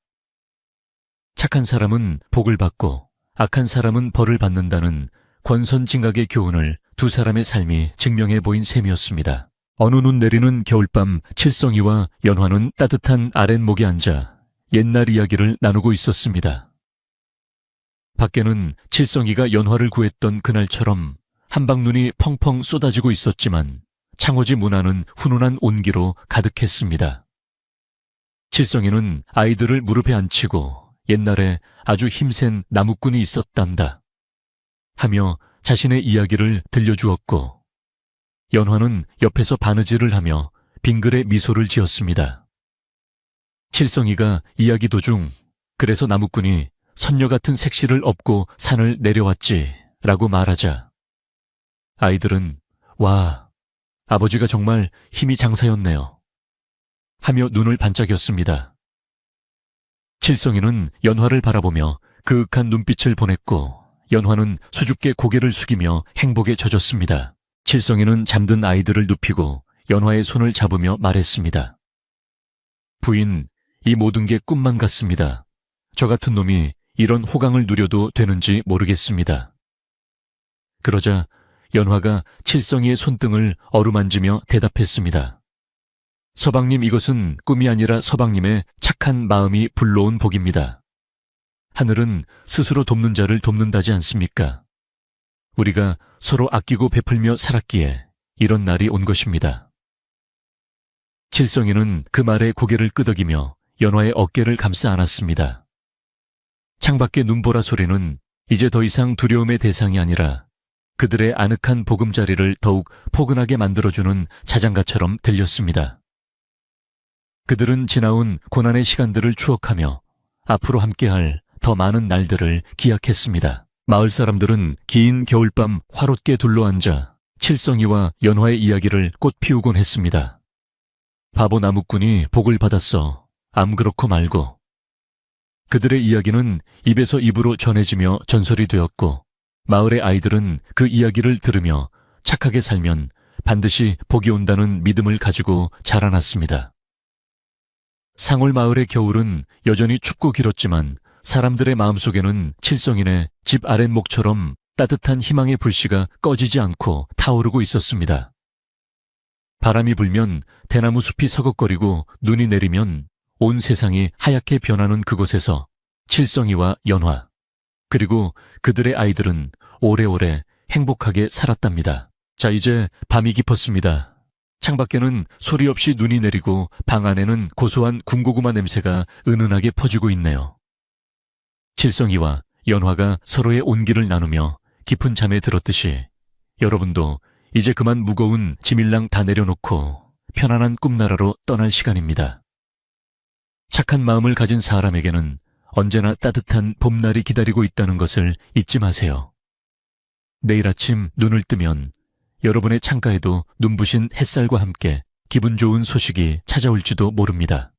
착한 사람은 복을 받고 악한 사람은 벌을 받는다는 권선징악의 교훈을 두 사람의 삶이 증명해 보인 셈이었습니다. 어느 눈 내리는 겨울밤 칠성이와 연화는 따뜻한 아랫목에 앉아 옛날 이야기를 나누고 있었습니다. 밖에는 칠성이가 연화를 구했던 그날처럼 한방눈이 펑펑 쏟아지고 있었지만 창호지 문 안은 훈훈한 온기로 가득했습니다. 칠성이는 아이들을 무릎에 앉히고 옛날에 아주 힘센 나무꾼이 있었단다 하며 자신의 이야기를 들려주었고 연화는 옆에서 바느질을 하며 빙글에 미소를 지었습니다. 칠성이가 이야기 도중 그래서 나무꾼이 선녀 같은 색시를 업고 산을 내려왔지 라고 말하자 아이들은 와, 아버지가 정말 힘이 장사였네요 하며 눈을 반짝였습니다. 칠성이는 연화를 바라보며 그윽한 눈빛을 보냈고 연화는 수줍게 고개를 숙이며 행복에 젖었습니다. 칠성이는 잠든 아이들을 눕히고 연화의 손을 잡으며 말했습니다. 부인, 이 모든 게 꿈만 같습니다. 저 같은 놈이 이런 호강을 누려도 되는지 모르겠습니다. 그러자 연화가 칠성이의 손등을 어루만지며 대답했습니다. 서방님, 이것은 꿈이 아니라 서방님의 착한 마음이 불러온 복입니다. 하늘은 스스로 돕는 자를 돕는다지 않습니까? 우리가 서로 아끼고 베풀며 살았기에 이런 날이 온 것입니다. 칠성이는 그 말에 고개를 끄덕이며 연화의 어깨를 감싸 안았습니다. 창밖의 눈보라 소리는 이제 더 이상 두려움의 대상이 아니라 그들의 아늑한 보금자리를 더욱 포근하게 만들어주는 자장가처럼 들렸습니다. 그들은 지나온 고난의 시간들을 추억하며 앞으로 함께할 더 많은 날들을 기약했습니다. 마을 사람들은 긴 겨울밤 화롯게 둘러앉아 칠성이와 연화의 이야기를 꽃 피우곤 했습니다. 바보 나무꾼이 복을 받았어. 암 그렇고 말고. 그들의 이야기는 입에서 입으로 전해지며 전설이 되었고 마을의 아이들은 그 이야기를 들으며 착하게 살면 반드시 복이 온다는 믿음을 가지고 자라났습니다. 상월 마을의 겨울은 여전히 춥고 길었지만 사람들의 마음속에는 칠성인의 집 아랫목처럼 따뜻한 희망의 불씨가 꺼지지 않고 타오르고 있었습니다. 바람이 불면 대나무 숲이 서걱거리고 눈이 내리면 온 세상이 하얗게 변하는 그곳에서 칠성이와 연화 그리고 그들의 아이들은 오래오래 행복하게 살았답니다. 자, 이제 밤이 깊었습니다. 창밖에는 소리 없이 눈이 내리고 방 안에는 고소한 군고구마 냄새가 은은하게 퍼지고 있네요. 칠성이와 연화가 서로의 온기를 나누며 깊은 잠에 들었듯이 여러분도 이제 그만 무거운 짐일랑 다 내려놓고 편안한 꿈나라로 떠날 시간입니다. 착한 마음을 가진 사람에게는 언제나 따뜻한 봄날이 기다리고 있다는 것을 잊지 마세요. 내일 아침 눈을 뜨면 여러분의 창가에도 눈부신 햇살과 함께 기분 좋은 소식이 찾아올지도 모릅니다.